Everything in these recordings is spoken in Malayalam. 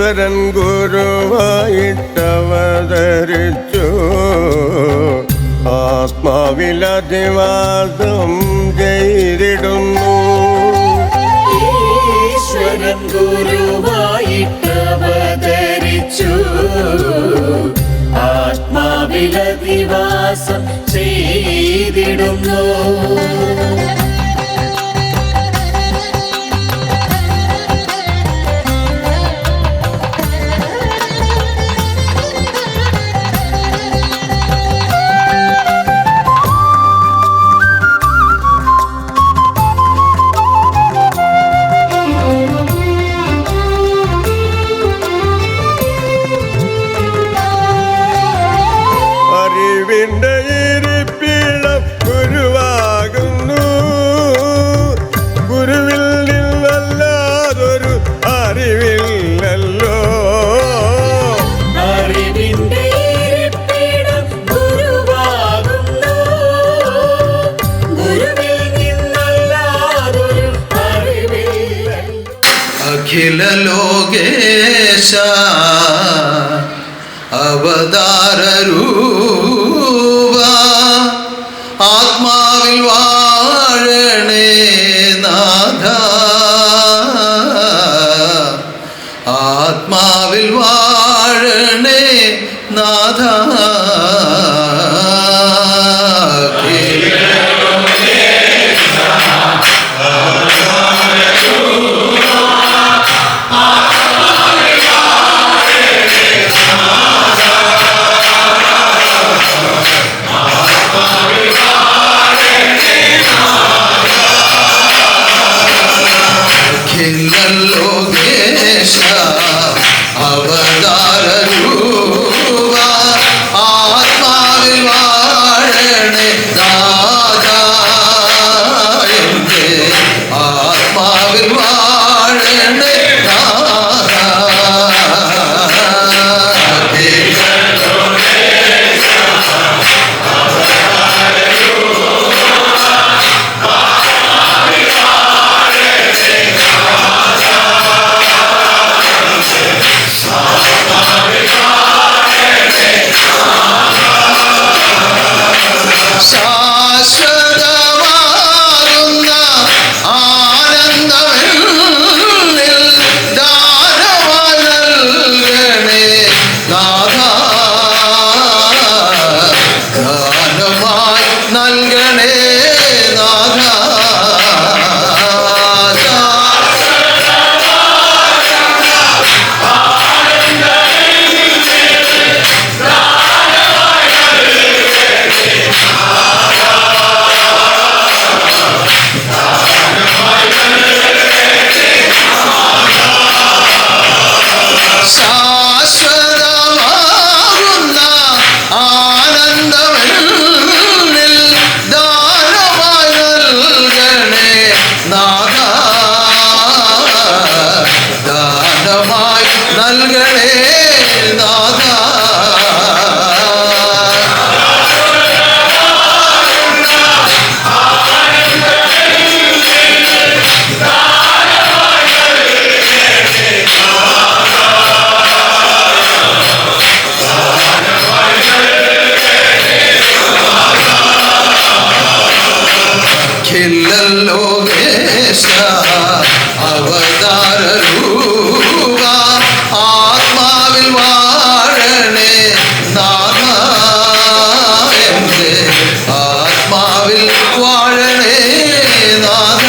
ഈശ്വരൻ ഗുരുവായിട്ടവതരിച്ചു ആത്മാവിലധിവാസം ചെയ്തിടുന്നു. ഈശ്വരൻ ഗുരുവായിട്ടവതരിച്ചു ആത്മാവിലധിവാസം ചെയ്തിടുന്നു. അറിവിന്റെ ഇരിപ്പിടം ഗുരുവാകുന്നു. ഗുരുവിൽ നിന്നല്ലാതൊരു അറിവില്ലല്ലോ. അറിവിന്റെ ഇരിപ്പിടം ഗുരുവാകുന്നു. ഗുരുവിൽ നിന്നല്ലാതൊരു അറിവില്ലല്ലോ. അഖില ലോകേശ അവതാരരൂപ ആത്മാവിൽ വാഴണേ നാഥ. ആത്മാവിൽ വാഴണേ നാഥ. ലോകേശ അവതാരരൂപ ആത്മാവിൽ വാഴണേ നാഥ. എന്റെ ആത്മാവിൽ വാഴണേ നാഥ. ശാശ്വതമാകുന്ന ആനന്ദമെന്നിൽ ദാനമായി നൽകണേ നാഥ. ദാനമായി നൽകണേ നാഥ. ശാശ്വതമാകുന്ന ആനന്ദമെന്നിൽ ദാനമായി നൽകണേ നാഥ. ദാനമായി നൽകണേ നാഥ. അഖില ലോകേശ അവതാരരൂപ ആത്മാവിൽ വാഴണേ നാഥ. എന്റെ ആത്മാവിൽ വാഴണേ നാഥ.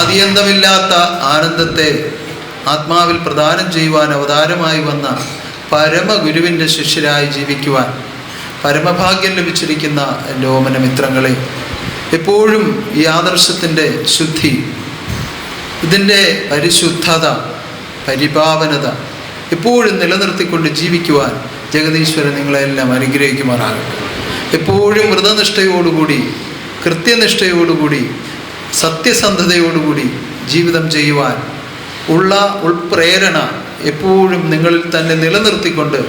അതിയന്തമില്ലാത്ത ആനന്ദത്തെ ആത്മാവിൽ പ്രദാനം ചെയ്യുവാൻ അവതാരമായി വന്ന പരമഗുരുവിൻ്റെ ശിഷ്യരായി ജീവിക്കുവാൻ പരമഭാഗ്യം ലഭിച്ചിരിക്കുന്ന എൻ്റെ ഓമന മിത്രങ്ങളെ, എപ്പോഴും ഈ ആദർശത്തിൻ്റെ ശുദ്ധി, ഇതിൻ്റെ പരിശുദ്ധത, പരിപാവനത എപ്പോഴും നിലനിർത്തിക്കൊണ്ട് ജീവിക്കുവാൻ ജഗദീശ്വരൻ നിങ്ങളെല്ലാം അനുഗ്രഹിക്കുമാറാകട്ടെ. എപ്പോഴും വ്രതനിഷ്ഠയോടുകൂടി, കൃത്യനിഷ്ഠയോടുകൂടി സത്യസന്ധതയോടുകൂടി ജീവിതം ചെയ്യുവാൻ ഉള്ള ഉൾപ്രേരണ എപ്പോഴും നിങ്ങളിൽ തന്നെ നിലനിർത്തിക്കൊണ്ട്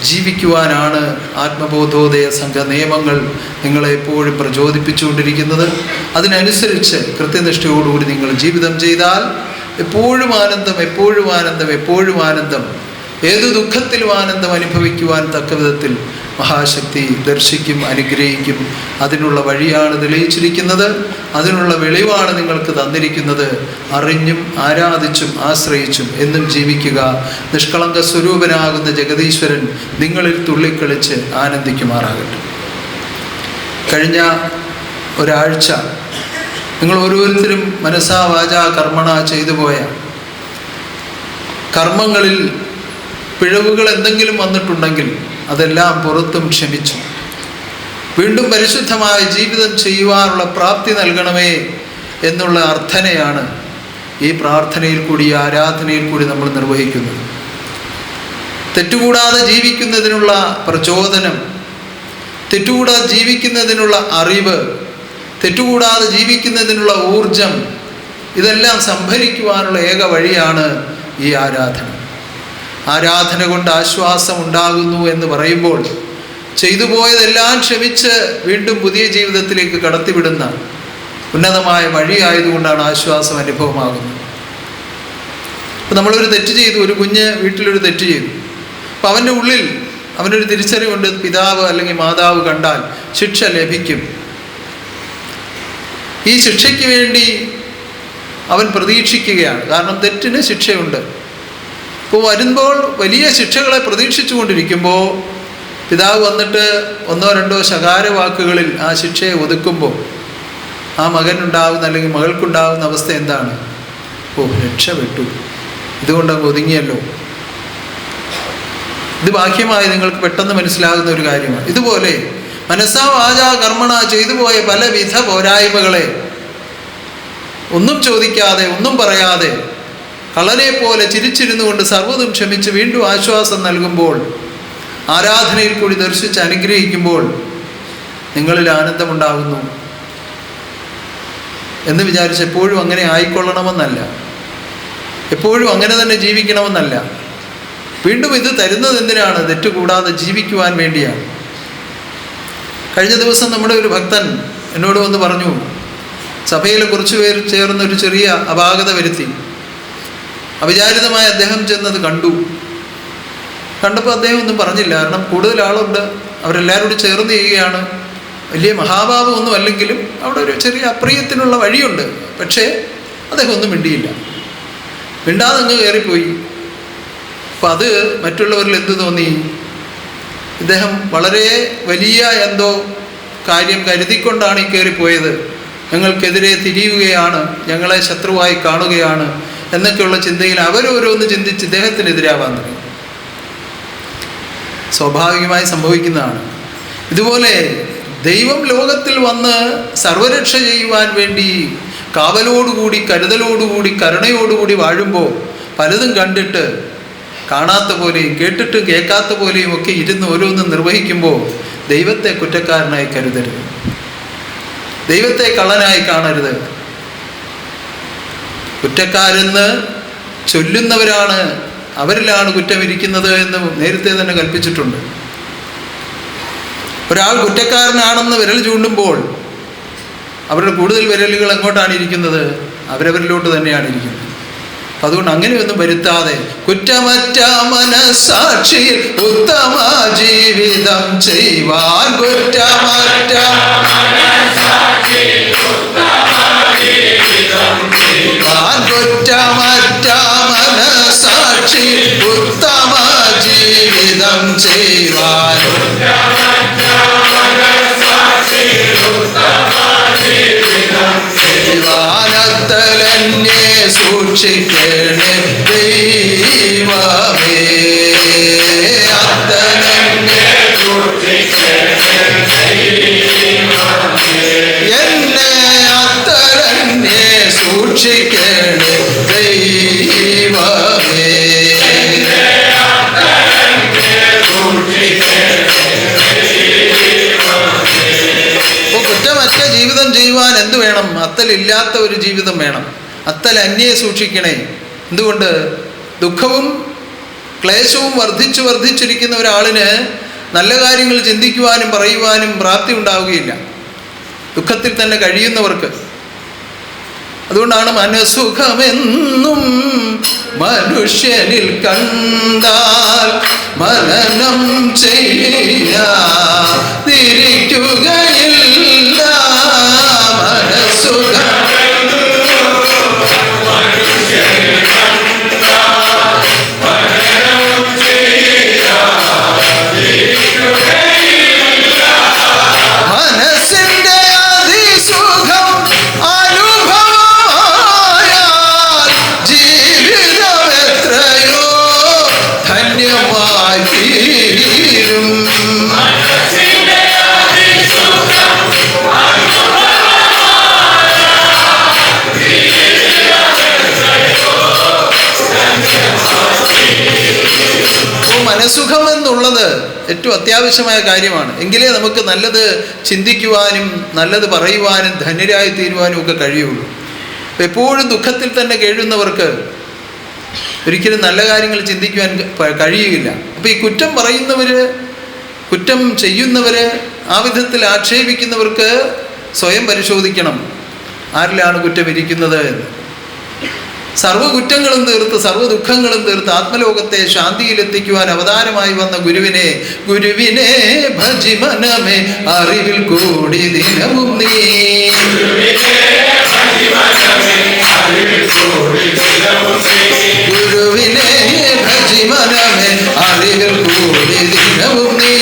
ജീവിക്കുവാനാണ് ആത്മബോധോദയ സംഘ നിയമങ്ങൾ നിങ്ങളെ എപ്പോഴും പ്രചോദിപ്പിച്ചുകൊണ്ടിരിക്കുന്നത്. അതിനനുസരിച്ച് കൃത്യനിഷ്ഠയോടുകൂടി നിങ്ങൾ ജീവിതം ചെയ്താൽ എപ്പോഴും ആനന്ദം, എപ്പോഴും ആനന്ദം, എപ്പോഴും ആനന്ദം, ഏതു ദുഃഖത്തിലും ആനന്ദം അനുഭവിക്കുവാൻ തക്ക വിധത്തിൽ മഹാശക്തി ദർശിക്കും, അനുഗ്രഹിക്കും. അതിനുള്ള വഴിയാണ് തെളിയിച്ചിരിക്കുന്നത്, അതിനുള്ള വെളിവാണ് നിങ്ങൾക്ക് തന്നിരിക്കുന്നത്. അറിഞ്ഞും ആരാധിച്ചും ആശ്രയിച്ചും എന്നും ജീവിക്കുക. നിഷ്കളങ്ക സ്വരൂപനാകുന്ന ജഗദീശ്വരൻ നിങ്ങളിൽ തുള്ളിക്കളിച്ച് ആനന്ദിക്കുമാറാകട്ടെ. കഴിഞ്ഞ ഒരാഴ്ച നിങ്ങൾ ഓരോരുത്തരും മനസ്സാ വാചാ കർമ്മണ ചെയ്തു പോയ കർമ്മങ്ങളിൽ പിഴവുകൾ എന്തെങ്കിലും വന്നിട്ടുണ്ടെങ്കിൽ അതെല്ലാം പുറത്തും ക്ഷമിച്ചു. വീണ്ടും പരിശുദ്ധമായ ജീവിതം ചെയ്യുവാനുള്ള പ്രാപ്തി നൽകണമേ എന്നുള്ള അർത്ഥനയാണ് ഈ പ്രാർത്ഥനയിൽ കൂടി, ഈ ആരാധനയിൽ കൂടി നമ്മൾ നിർവഹിക്കുന്നത്. തെറ്റുകൂടാതെ ജീവിക്കുന്നതിനുള്ള പ്രചോദനം, തെറ്റുകൂടാതെ ജീവിക്കുന്നതിനുള്ള അറിവ്, തെറ്റുകൂടാതെ ജീവിക്കുന്നതിനുള്ള ഊർജം, ഇതെല്ലാം സംഭരിക്കുവാനുള്ള ഏക വഴിയാണ് ഈ ആരാധന. ആരാധന കൊണ്ട് ആശ്വാസം ഉണ്ടാകുന്നു എന്ന് പറയുമ്പോൾ ചെയ്തു പോയതെല്ലാം ക്ഷമിച്ച് വീണ്ടും പുതിയ ജീവിതത്തിലേക്ക് കടത്തിവിടുന്ന ഉന്നതമായ വഴിയായതുകൊണ്ടാണ് ആശ്വാസം അനുഭവമാകുന്നത്. ഇപ്പം നമ്മളൊരു തെറ്റ് ചെയ്തു, ഒരു കുഞ്ഞ് വീട്ടിലൊരു തെറ്റ് ചെയ്തു. അപ്പം അവൻ്റെ ഉള്ളിൽ അവനൊരു തിരിച്ചറിവുണ്ട്, പിതാവ് അല്ലെങ്കിൽ മാതാവ് കണ്ടാൽ ശിക്ഷ ലഭിക്കും. ഈ ശിക്ഷയ്ക്ക് വേണ്ടി അവൻ പ്രതീക്ഷിക്കുകയാണ്, കാരണം തെറ്റിന് ശിക്ഷയുണ്ട്. ഇപ്പോൾ വരുമ്പോൾ വലിയ ശിക്ഷകളെ പ്രതീക്ഷിച്ചു കൊണ്ടിരിക്കുമ്പോൾ പിതാവ് വന്നിട്ട് ഒന്നോ രണ്ടോ ശകാരവാക്കുകളിൽ ആ ശിക്ഷയെ ഒതുക്കുമ്പോൾ ആ മകനുണ്ടാകുന്ന അല്ലെങ്കിൽ മകൾക്കുണ്ടാകുന്ന അവസ്ഥ എന്താണ്? ഓ, രക്ഷപ്പെട്ടു, ഇതുകൊണ്ടങ്ങ് ഒതുങ്ങിയല്ലോ. ഇത് ബാഹ്യമായി നിങ്ങൾക്ക് പെട്ടെന്ന് മനസ്സിലാകുന്ന ഒരു കാര്യമാണ്. ഇതുപോലെ മനസ്സാ വാചാ കർമ്മണ ചെയ്തു പോയ പലവിധ പോരായ്മകളെ ഒന്നും ചോദിക്കാതെ, ഒന്നും പറയാതെ, കള്ളനെ പോലെ ചിരിച്ചിരുന്നു കൊണ്ട് സർവ്വതും ക്ഷമിച്ച് വീണ്ടും ആശ്വാസം നൽകുമ്പോൾ, ആരാധനയിൽ കൂടി ദർശിച്ച് അനുഗ്രഹിക്കുമ്പോൾ നിങ്ങളിൽ ആനന്ദമുണ്ടാകുന്നു എന്ന് വിചാരിച്ച് എപ്പോഴും അങ്ങനെ ആയിക്കൊള്ളണമെന്നല്ല, എപ്പോഴും അങ്ങനെ തന്നെ ജീവിക്കണമെന്നല്ല. വീണ്ടും ഇത് തരുന്നത് എന്തിനാണ്? തെറ്റുകൂടാതെ ജീവിക്കുവാൻ വേണ്ടിയാണ്. കഴിഞ്ഞ ദിവസം നമ്മുടെ ഒരു ഭക്തൻ എന്നോട് വന്ന് പറഞ്ഞു, സഭയിൽ കുറച്ചു പേർ ചേർന്ന് ഒരു ചെറിയ അപാകത വരുത്തി. അവിചാരിതമായി അദ്ദേഹം ചെന്നത് കണ്ടപ്പോൾ അദ്ദേഹം ഒന്നും പറഞ്ഞില്ല. കാരണം കൂടുതൽ ആളുണ്ട്, അവരെല്ലാവരോടും ചേർന്ന് ചെയ്യുകയാണ്. വലിയ മഹാഭാവമൊന്നും അല്ലെങ്കിലും അവിടെ ഒരു ചെറിയ അപ്രിയത്തിനുള്ള വഴിയുണ്ട്. പക്ഷേ അദ്ദേഹം ഒന്നും മിണ്ടിയില്ല, മിണ്ടാതെ അങ്ങ് കയറിപ്പോയി. അപ്പം അത് മറ്റുള്ളവരിൽ എന്ത് തോന്നി? ഇദ്ദേഹം വളരെ വലിയ എന്തോ കാര്യം കരുതിക്കൊണ്ടാണ് ഈ കയറിപ്പോയത്, ഞങ്ങൾക്കെതിരെ തിരിയുകയാണ്, ഞങ്ങളെ ശത്രുവായി കാണുകയാണ് എന്നൊക്കെയുള്ള ചിന്തയിൽ അവരോരോന്ന് ചിന്തിച്ച് ഇദ്ദേഹത്തിനെതിരാവാൻ തുടങ്ങി. സ്വാഭാവികമായി സംഭവിക്കുന്നതാണ്. ഇതുപോലെ ദൈവം ലോകത്തിൽ വന്ന് സർവരക്ഷ ചെയ്യുവാൻ വേണ്ടി കാവലോടുകൂടി, കരുതലോടുകൂടി, കരുണയോടുകൂടി വാഴുമ്പോൾ പലതും കണ്ടിട്ട് കാണാത്ത പോലെയും കേട്ടിട്ടും കേൾക്കാത്ത പോലെയും ഒക്കെ ഇരുന്ന് ഓരോന്നും നിർവഹിക്കുമ്പോൾ ദൈവത്തെ കുറ്റക്കാരനായി കരുതരുത്, ദൈവത്തെ കള്ളനായി കാണരുത്. കുറ്റക്കാരെന്ന് ചൊല്ലുന്നവരാണ്, അവരിലാണ് കുറ്റമിരിക്കുന്നത് എന്ന് നേരത്തെ തന്നെ കൽപ്പിച്ചിട്ടുണ്ട്. ഒരാൾ കുറ്റക്കാരനാണെന്ന് വിരൽ ചൂണ്ടുമ്പോൾ അവരുടെ കൂടുതൽ വിരലുകൾ എങ്ങോട്ടാണ് ഇരിക്കുന്നത്? അവരവരിലോട്ട് തന്നെയാണ് ഇരിക്കുന്നത്. അതുകൊണ്ട് അങ്ങനെയൊന്നും വരുത്താതെ കുറ്റമറ്റ മനസാക്ഷിയിൽ ഉത്തമ ജീവിതം ചെയ്യുവാൻ, കുറ്റമറ്റ കുറ്റമറ്റ മനസാക്ഷി ഉത്തമ ജീവിതം ചെയ്യുവാൻ, വാനത്തലന്നെ സൂക്ഷിക്കണേ ദൈവമേ, അത്തലന്നെ എന്നെ അത്തലന്നെ സൂക്ഷിക്കണേ ദൈവമേ. കുറ്റമറ്റ ജീവിതം ചെയ്യുവാൻ എന്ത് വേണം? അത്തലില്ലാത്ത ഒരു ജീവിതം വേണം. അത്തൽ അന്യെ സൂക്ഷിക്കണേ. എന്തുകൊണ്ട്? ദുഃഖവും ക്ലേശവും വർദ്ധിച്ചിരിക്കുന്ന ഒരാളിന് നല്ല കാര്യങ്ങൾ ചിന്തിക്കുവാനും പറയുവാനും പ്രാപ്തി ഉണ്ടാവുകയില്ല, ദുഃഖത്തിൽ തന്നെ കഴിയുന്നവർക്ക്. അതുകൊണ്ടാണ് മനസുഖമെന്നും മനുഷ്യനിൽ കണ്ടാൽ മനനം ചെയ്യാതിരിക്കുകയില്ല. മനസുഖം മനസ്സിന്റെ അതിസുഖം അനുഭവമായാൽ ജീവിതം എത്രയോ ധന്യമായി തീരും. മനസുഖം എന്നുള്ളത് ഏറ്റവും അത്യാവശ്യമായ കാര്യമാണ്. എങ്കിലേ നമുക്ക് നല്ലത് ചിന്തിക്കുവാനും നല്ലത് പറയുവാനും ധന്യരായി തീരുവാനും ഒക്കെ കഴിയുള്ളൂ. എപ്പോഴും ദുഃഖത്തിൽ തന്നെ കേഴുന്നവർക്ക് ഒരിക്കലും നല്ല കാര്യങ്ങൾ ചിന്തിക്കുവാൻ കഴിയുകയില്ല. അപ്പോൾ ഈ കുറ്റം പറയുന്നവർ, കുറ്റം ചെയ്യുന്നവർ, ആ വിധത്തിൽ ആക്ഷേപിക്കുന്നവർക്ക് സ്വയം പരിശോധിക്കണം ആരിലാണ് കുറ്റം ഇരിക്കുന്നത് എന്ന്. സർവ്വകുറ്റങ്ങളും തീർത്ത് സർവ്വ ദുഃഖങ്ങളും തീർത്ത് ആത്മലോകത്തെ ശാന്തിയിലെത്തിക്കുവാൻ അവതാരമായി വന്ന ഗുരുവിനെ ഭജി മനമേ അറിവിൽ കൂടി ദിനവും നീ. ഗുരുവിനെ ഭജി മനമേ അറിവിൽ കൂടി ദിനവും നീ.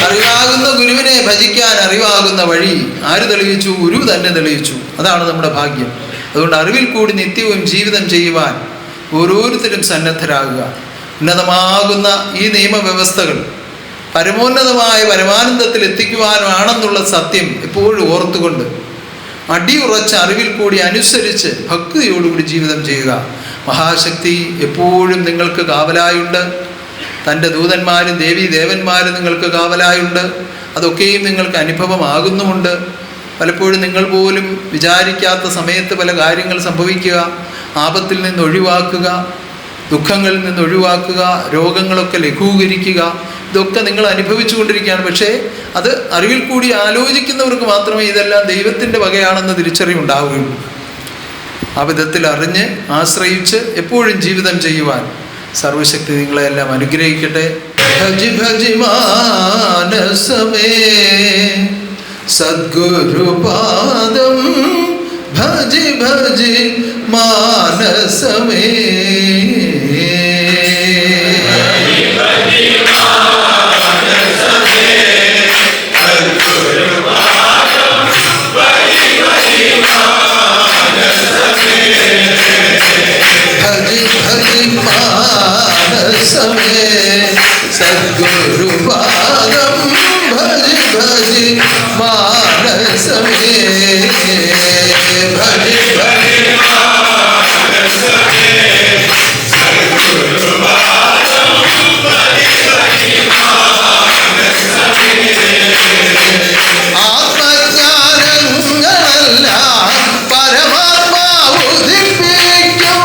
അറിവാകുന്ന ഗുരുവിനെ ഭജിക്കാൻ അറിവാകുന്ന വഴി ആര് തെളിയിച്ചു? ഗുരു തന്നെ തെളിയിച്ചു. അതാണ് നമ്മുടെ ഭാഗ്യം. അതുകൊണ്ട് അറിവിൽ കൂടി നിത്യവും ജീവിതം ചെയ്യുവാൻ ഓരോരുത്തരും സന്നദ്ധരാകുക. ഉന്നതമാകുന്ന ഈ നിയമവ്യവസ്ഥകൾ പരമോന്നതമായ പരമാനന്ദത്തിൽ എത്തിക്കുവാനാണെന്നുള്ള സത്യം എപ്പോഴും ഓർത്തുകൊണ്ട് അടിയുറച്ച അറിവിൽ കൂടി അനുസരിച്ച് ഭക്തിയോടുകൂടി ജീവിതം ചെയ്യുക. മഹാശക്തി എപ്പോഴും നിങ്ങൾക്ക് കാവലായുണ്ട്. തൻ്റെ ദൂതന്മാരും ദേവീ ദേവന്മാരും നിങ്ങൾക്ക് കാവലായുണ്ട്. അതൊക്കെയും നിങ്ങൾക്ക് അനുഭവമാകുന്നുമുണ്ട്. പലപ്പോഴും നിങ്ങൾ പോലും വിചാരിക്കാത്ത സമയത്ത് പല കാര്യങ്ങൾ സംഭവിക്കുക, ആപത്തിൽ നിന്ന് ഒഴിവാക്കുക, ദുഃഖങ്ങളിൽ നിന്ന് ഒഴിവാക്കുക, രോഗങ്ങളൊക്കെ ലഘൂകരിക്കുക, ഇതൊക്കെ നിങ്ങൾ അനുഭവിച്ചു കൊണ്ടിരിക്കുകയാണ്. പക്ഷേ അത് അറിവിൽ കൂടി ആലോചിക്കുന്നവർക്ക് മാത്രമേ ഇതെല്ലാം ദൈവത്തിൻ്റെ വകയാണെന്ന് തിരിച്ചറിവുണ്ടാവുകയുള്ളൂ. ആ വിധത്തിൽ അറിഞ്ഞ് ആശ്രയിച്ച് എപ്പോഴും ജീവിതം ചെയ്യുവാൻ സർവശക്തി നിങ്ങളെല്ലാം അനുഗ്രഹിക്കട്ടെ. ഭജി ഭജി മാനസമേ സദ്ഗുരുപാദം ഭജി ഭജി മാനസമേ. സദ്ഗുരുപാദം ഭജി ഭജി മാനസമേ. ഭജി ഭജി ആത്മജ്ഞാനങ്ങളെല്ലാം പരമാത്മാവുദിപ്പിക്കും.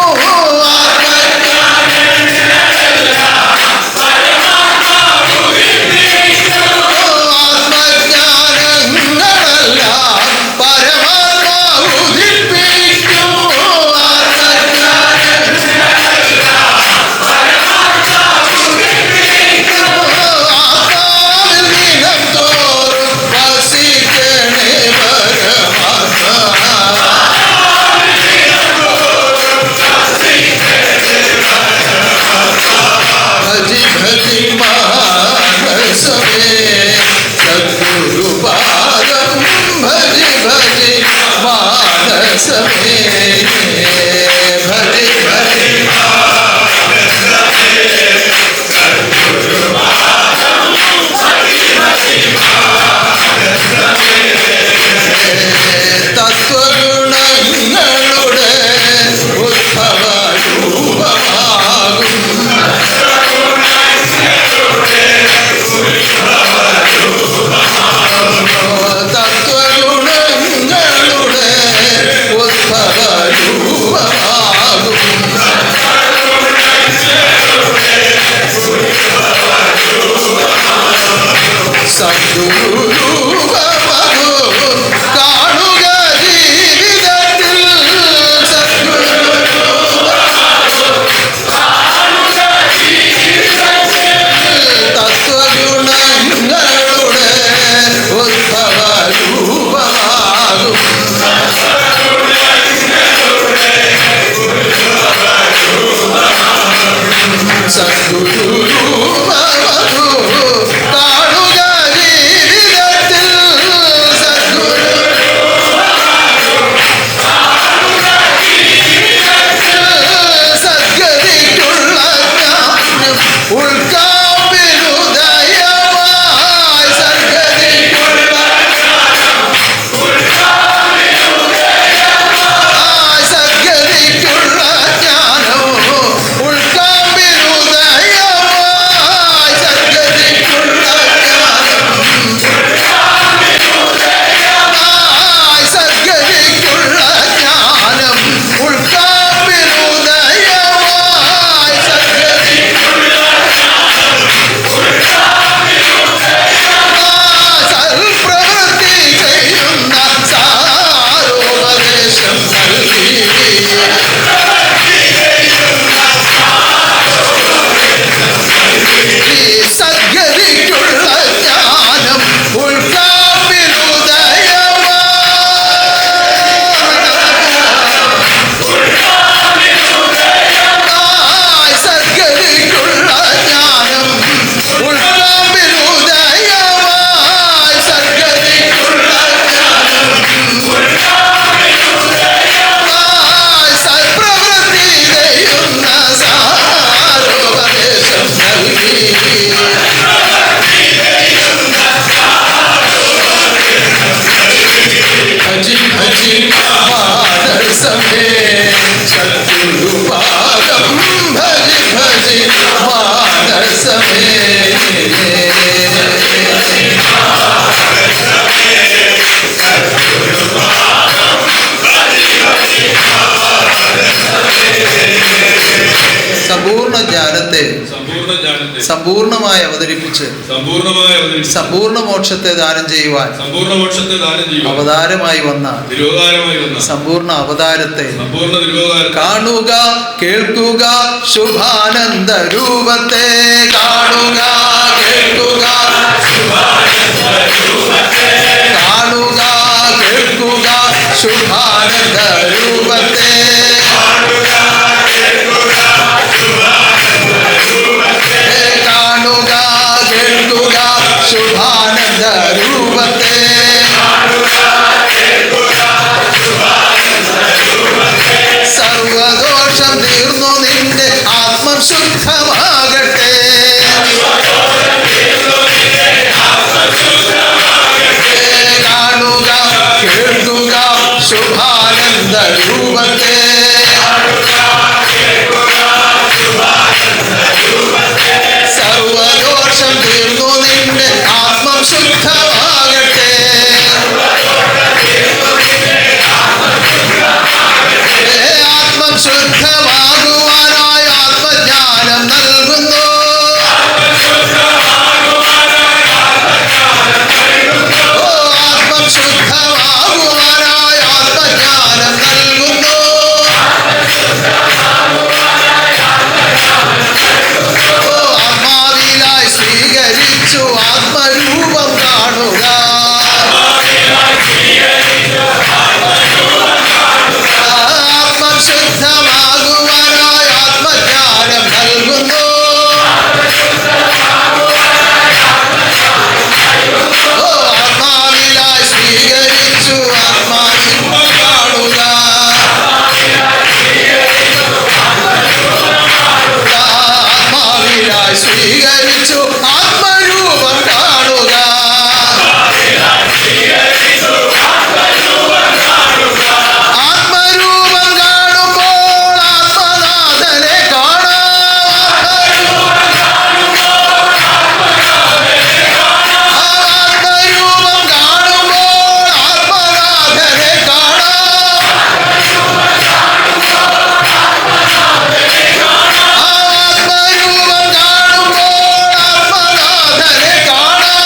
തത്വഗുണങ്ങളുടെ ഉദ്ഭവ രൂപമാകും സദ്ഗുരുപാദം ഭജി ഭജി മാനസമേ. സമ്പൂർണ്ണ ജ്ഞാനത്തെ സമ്പൂർണമായി അവതരിപ്പിച്ച് സമ്പൂർണ്ണ മോക്ഷത്തെ ദാനം ചെയ്യുവാൻ അവതാരമായി വന്ന സമ്പൂർണ്ണ അവതാരത്തെ കാണുക, കേൾക്കുക ശുഭാനന്ദ രൂപത്തെ. കാണുക, കേൾക്കുക കാണുക, കേൾക്കുക ശുഭാനന്ദ രൂപത്തെ. കാണുക, കേൾക്കുക ശുഭാനന്ദ രൂപത്തെ. സർവദോഷം തീർന്നു നിന്റെ ആത്മം ശുദ്ധമാകട്ടെ. കാണുക, കേൾക്കുക ശുഭാനന്ദ രൂപത്തെ. സർവദോഷം തീർന്നു നിന്റെ ആത്മം ശുദ്ധമാകട്ടെ. ആത്മം ശുദ്ധമാകുവാനായി ആത്മജ്ഞാനം നൽകുന്നു. ആത്മം ശുദ്ധമാകുവാനായി ആത്മജ്ഞാനം നൽകുന്നു. ആത്മാവിലായി സ്വീകരിച്ചു ആത്മരൂപം കാണുക. ആത്മം ശുദ്ധമാകുവാനായി ആത്മജ്ഞാനം നൽകുന്നു. ആത്മാവിലായി സ്വീകരിച്ചു ആത്മാരൂപം കാണുക. ആത്മാവിലായി സ്വീകരിച്ചു ആത്മരൂപം കാണുക. ആത്മരൂപം കാണുമ്പോൾ ആത്മനാഥനെ കാണാം. ആത്മരൂപം കാണുമ്പോൾ ആത്മനാഥനെ കാണാം. ആത്മരൂപം കാണുമ്പോൾ ആത്മനാഥനെ കാണാം.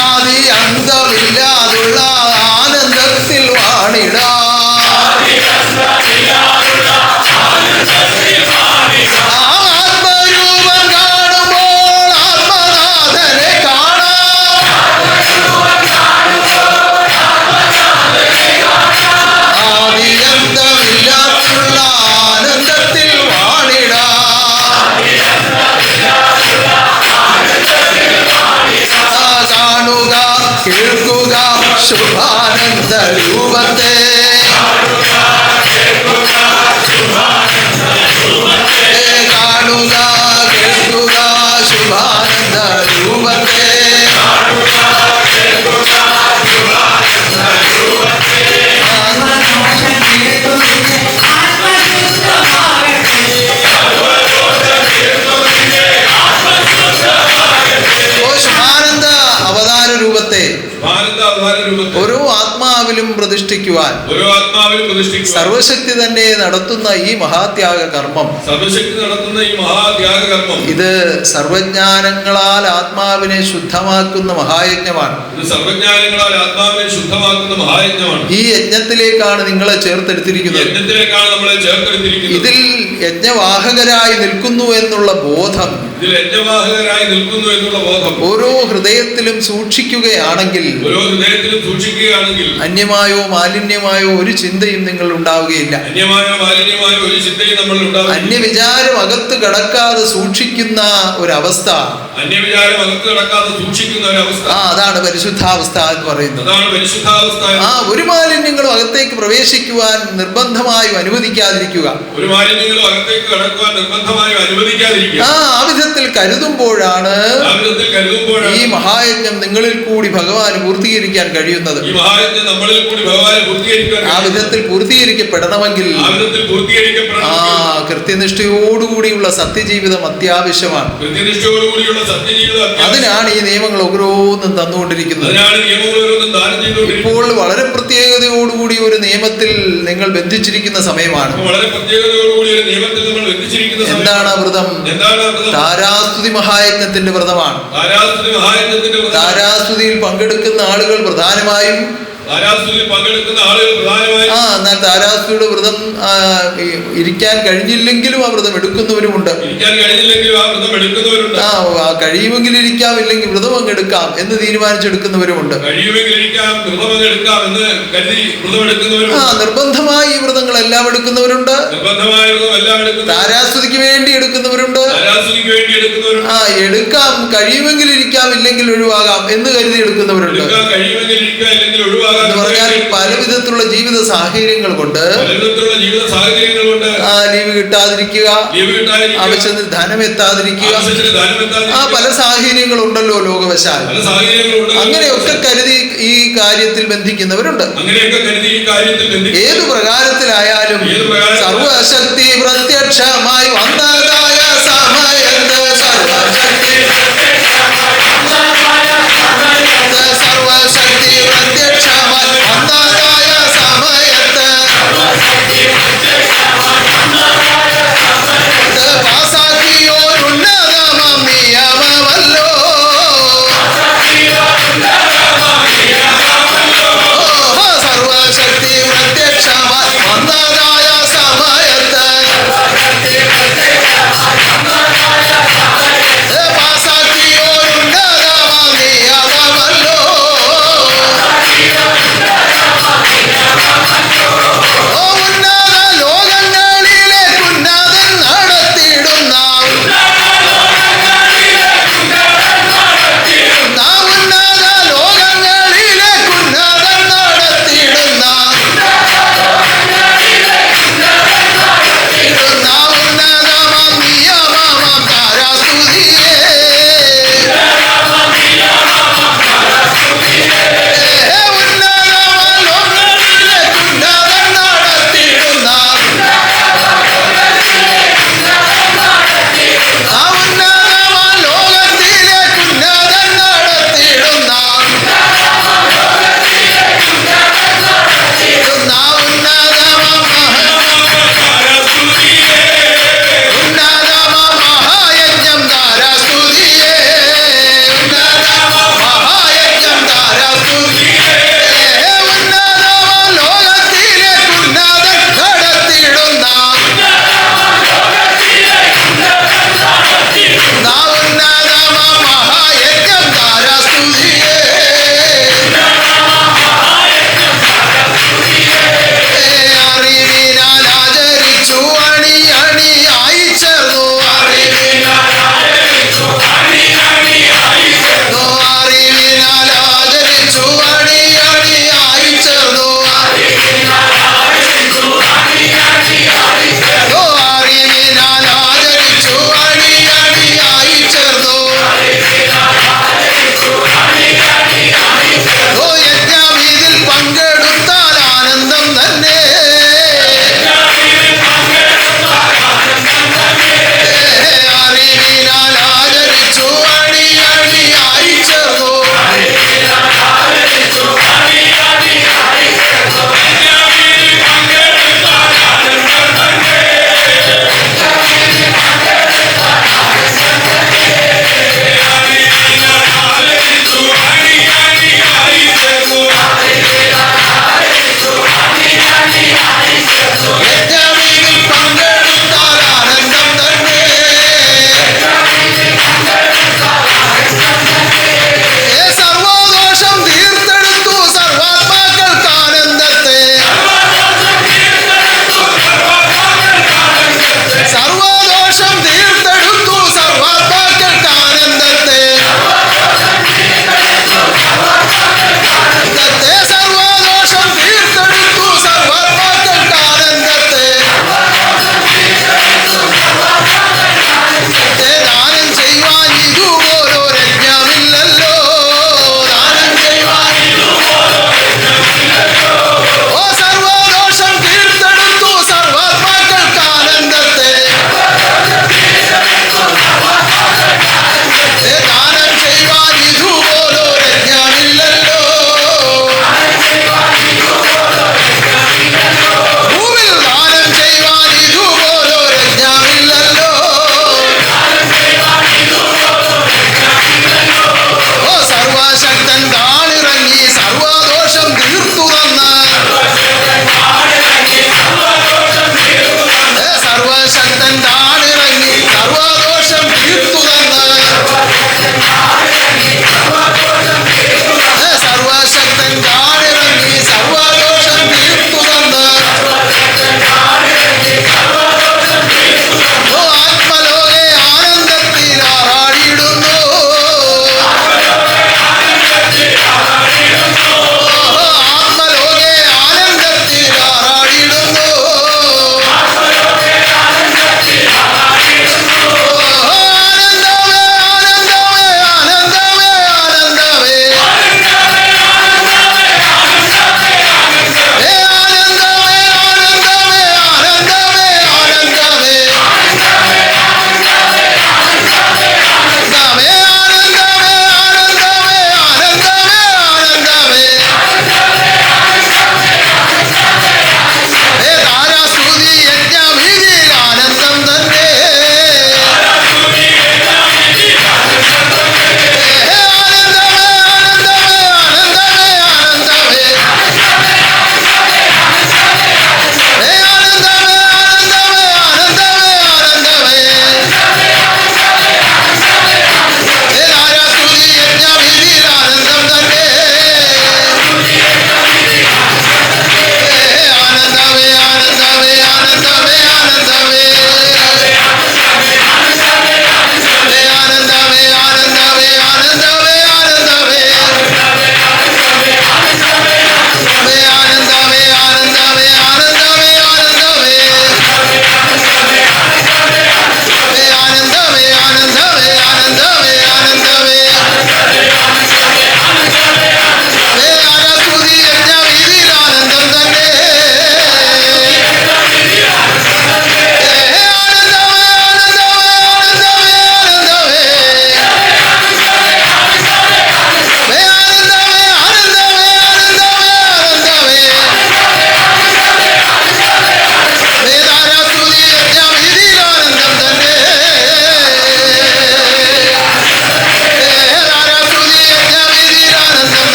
ആദി അന്തമില്ലാതുള്ള ആനന്ദത്തിൽ വാണിടാം. ആത്മരൂപം കാണുമ്പോൾ ആത്മനാഥനെ കാണാം. ആദി അന്തമില്ലാതുള്ള ആനന്ദത്തിൽ വാണിടാം. കാണുക, കേൾക്കുക ശുഭാനന്ദ രൂപത്തെ. കാണുക, കേൾക്കുക ശുഭാനന്ദ രൂപത്തെ. ഓ ശുഭാനന്ദ അവതാര രൂപത്തെ ഓരോ ആത്മാവിലും പ്രതിഷ്ഠിക്കുവാൻ സർവശക്തി തന്നെ നടത്തുന്ന ഈ മഹാത്യാഗ കർമ്മം, ഇത് സർവജ്ഞാനങ്ങളാൽ ആത്മാവിനെ ശുദ്ധമാക്കുന്ന മഹായജ്ഞമാണ്. ഈ യജ്ഞത്തിലേക്കാണ് നിങ്ങളെ ചേർത്തെടുത്തിരിക്കുന്നത്. ഇതിൽ യജ്ഞവാഹകരായി നിൽക്കുന്നു എന്നുള്ള ബോധം ഓരോ ഹൃദയത്തിലും സൂക്ഷിക്കുകയാണെങ്കിൽ അന്യമായോ മാലിന്യമായോ ഒരു ചിന്തയും നിങ്ങൾ ഉണ്ടാവുകയില്ല. അന്യമായോ മാലിന്യമായോ ഒരു ചിന്തയും നമ്മൾ ഉണ്ടാവുകയില്ല. അന്യവിചാരം അകത്ത് കടക്കാതെ സൂക്ഷിക്കുന്ന ഒരവസ്ഥ, അന്യവിചാരം അകത്ത് കടക്കാതെ സൂക്ഷിക്കുന്ന ഒരവസ്ഥ, അതാണ് പരിശുദ്ധാവസ്ഥ എന്ന് പറയുന്നത്. അതാണ് പരിശുദ്ധാവസ്ഥ. ഒരു മാലിന്യങ്ങളും അകത്തേക്ക് പ്രവേശിക്കുവാൻ നിർബന്ധമായും അനുവദിക്കാതിരിക്കുക. ഒരു മാലിന്യങ്ങളും അകത്തേക്ക് കടക്കുവാൻ നിർബന്ധമായും അനുവദിക്കാതിരിക്കുക. ആ വിധത്തിൽ കരുതുമ്പോഴാണ് ഈ മഹായജ്ഞം നിങ്ങളിൽ കൂടി ഭഗവാൻ പൂർത്തീകരിക്കാൻ കഴിയുന്നത്. ഈ മഹായജ്ഞം നമ്മളിൽ കൂടി ഭഗവാൻ പൂർത്തീകരിക്കാൻ ആ വിധത്തിൽ പൂർത്തീകരിക്കപ്പെടണമെങ്കിൽ കൃത്യനിഷ്ഠയോടുകൂടിയുള്ള സത്യജീവിതം അത്യാവശ്യമാണ്. അതിനാണ് ഈ നിയമങ്ങൾ ഓരോന്നും തന്നുകൊണ്ടിരിക്കുന്നത്. ഇപ്പോൾ വളരെ പ്രത്യേകതയോടുകൂടി ഒരു നിയമത്തിൽ നിങ്ങൾ ബന്ധിച്ചിരിക്കുന്ന സമയമാണ്. എന്താണ് ആ വ്രതം? താരാസ്തുതി മഹായജ്ഞത്തിന്റെ വ്രതമാണ്. താരാസ്തുതിയിൽ പങ്കെടുക്കുന്ന ആളുകൾ പ്രധാനമായും എന്നാൽ താരാസ്തുതിയുടെ വ്രതം ഇരിക്കാൻ കഴിഞ്ഞില്ലെങ്കിലും ആ വ്രതം എടുക്കുന്നവരുമുണ്ട്. കഴിയുമെങ്കിൽ ഇരിക്കാം, ഇല്ലെങ്കിൽ വ്രതം അങ്ങ് എടുക്കാം എന്ന് തീരുമാനിച്ചെടുക്കുന്നവരുമുണ്ട്. നിർബന്ധമായി ഈ വ്രതങ്ങളെല്ലാം എടുക്കുന്നവരുണ്ട്. താരാസ്തുതിക്ക് വേണ്ടി എടുക്കുന്നവരുണ്ട്. എടുക്കാം, കഴിയുമെങ്കിൽ ഇരിക്കാം, ഇല്ലെങ്കിൽ ഒഴിവാകാം എന്ന് കരുതി എടുക്കുന്നവരുണ്ട്. എന്ന് പറഞ്ഞാൽ പല വിധത്തിലുള്ള ജീവിത സാഹചര്യങ്ങൾ കൊണ്ട് ലീവ് കിട്ടാതിരിക്കുക, ആവശ്യത്തിന് ധനം എത്താതിരിക്കുക, പല സാഹചര്യങ്ങളുണ്ടല്ലോ ലോകവശാൽ. അങ്ങനെയൊക്കെ കരുതി ഈ കാര്യത്തിൽ ബന്ധിക്കുന്നവരുണ്ട്. ഏതു പ്രകാരത്തിലായാലും സർവശക്തി പ്രത്യക്ഷമായി വന്നതായ സമയത്ത് സർവശക്തി പ്രത്യക്ഷമായി വന്നതായ സമയത്ത് പാസാക്കിയോരുന്നതമാം നിയമമല്ലോ. സർവശക്തി പ്രത്യക്ഷമായി വന്നതായ സമയത്ത്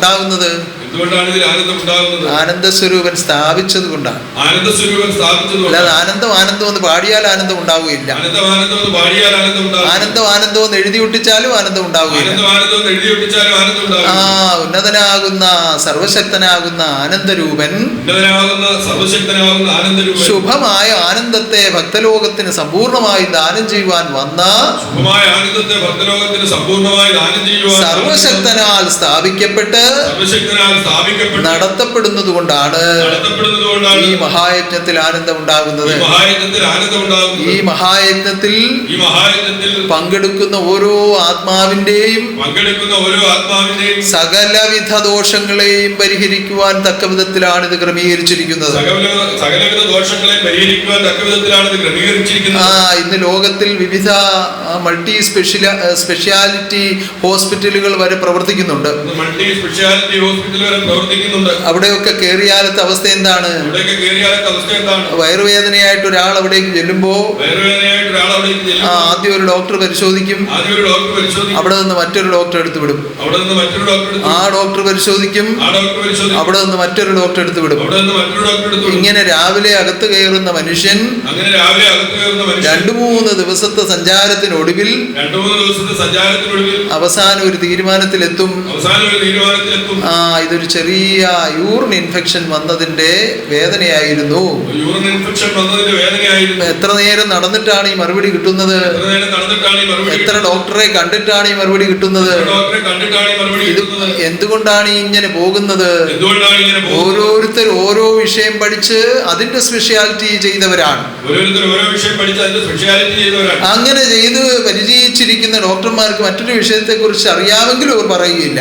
ഉണ്ടാകുന്നത്? എന്തുകൊണ്ടാണ് ഇതിൽ ആനന്ദം ഉണ്ടാകുന്നത്? ആനന്ദസ്വരൂപൻ സ്ഥാപിച്ചത് കൊണ്ടാണ്. ആനന്ദസ്വരൂപൻ സ്ഥാപിച്ചത്. അല്ലാതെ ആനന്ദം ആനന്ദം എന്ന് പാടിയാൽ ആനന്ദം ഉണ്ടാവുകയില്ല. ആനന്ദം ആനന്ദം എന്ന് പാടിയാൽ ആനന്ദം ഉണ്ടാകും. ആനന്ദം ആനന്ദം എന്ന് എഴുതി ഒട്ടിച്ചാലും ആനന്ദം ഉണ്ടാവുകയില്ല. ആനന്ദം ആനന്ദം എന്ന് എഴുതി ഒട്ടിച്ചാലും ആനന്ദം ഉണ്ടാകും. ഉന്നതനാകുന്ന സർവശക്തനാകുന്ന ആനന്ദരൂപൻ, ഉന്നതനാകുന്ന സർവശക്തനാകുന്ന ആനന്ദരൂപൻ ശുഭമായ ആനന്ദത്തെ ഭക്തലോകത്തിന് സമ്പൂർണമായി ദാനം ചെയ്യുവാൻ വന്ന, ശുഭമായ ആനന്ദത്തെ ഭക്തലോകത്തിന് സമ്പൂർണമായി ദാനം ചെയ്യുവാൻ സർവശക്തനാൽ സ്ഥാപിക്കപ്പെട്ട് നടത്തപ്പെടുന്നത് കൊണ്ടാണ് ഈ മഹായജ്ഞത്തിൽ ആനന്ദം ഉണ്ടാകുന്നത്. ഈ മഹായജ്ഞത്തിൽ പങ്കെടുക്കുന്ന ഓരോ ആത്മാവിന്റെയും സകലവിധ ദോഷങ്ങളെയും പരിഹരിക്കുവാൻ തക്ക വിധത്തിലാണ് ഇത് ക്രമീകരിച്ചിരിക്കുന്നത്. ഇന്ന് ലോകത്തിൽ വിവിധ മൾട്ടി സ്പെഷ്യാലിറ്റി ഹോസ്പിറ്റലുകൾ വരെ പ്രവർത്തിക്കുന്നുണ്ട്. അവിടെയൊക്കെ കയറിയാലത്തെ അവസ്ഥ എന്താണ്? വയറുവേദനയായിട്ട് ഒരാൾ അവിടേക്ക് ചെല്ലുമ്പോ ആദ്യം ഒരു ഡോക്ടർ പരിശോധിക്കും, അവിടെ നിന്ന് മറ്റൊരു ഡോക്ടർ എടുത്തു വിടും. ആ ഡോക്ടർ പരിശോധിക്കും, അവിടെ നിന്ന് മറ്റൊരു ഡോക്ടർ എടുത്തു വിടും. ഇങ്ങനെ രാവിലെ അകത്ത് കയറുന്ന മനുഷ്യൻ 2-3 ദിവസത്തെ സഞ്ചാരത്തിനൊടുവിൽ അവസാനം ഒരു തീരുമാനത്തിലെത്തും. ഇതൊരു ചെറിയ യൂറിൻ ഇൻഫെക്ഷൻ വന്നതിന്റെ വേദനയായിരുന്നു. എത്ര നേരം നടന്നിട്ടാണ് ഈ മറുപടി കിട്ടുന്നത്? എത്ര ഡോക്ടറെ കണ്ടിട്ടാണ് ഈ മറുപടി കിട്ടുന്നത്? ഇത് എന്തുകൊണ്ടാണ് ഇങ്ങനെ പോകുന്നത്? ഓരോരുത്തർ ഓരോ വിഷയം പഠിച്ച് അതിന്റെ സ്പെഷ്യാലിറ്റി ചെയ്തവരാണ്. അങ്ങനെ ചെയ്ത് പരിചയിച്ചിരിക്കുന്ന ഡോക്ടർമാർക്ക് മറ്റൊരു വിഷയത്തെ കുറിച്ച് അറിയാമെങ്കിലും അവർ പറയുകയില്ല.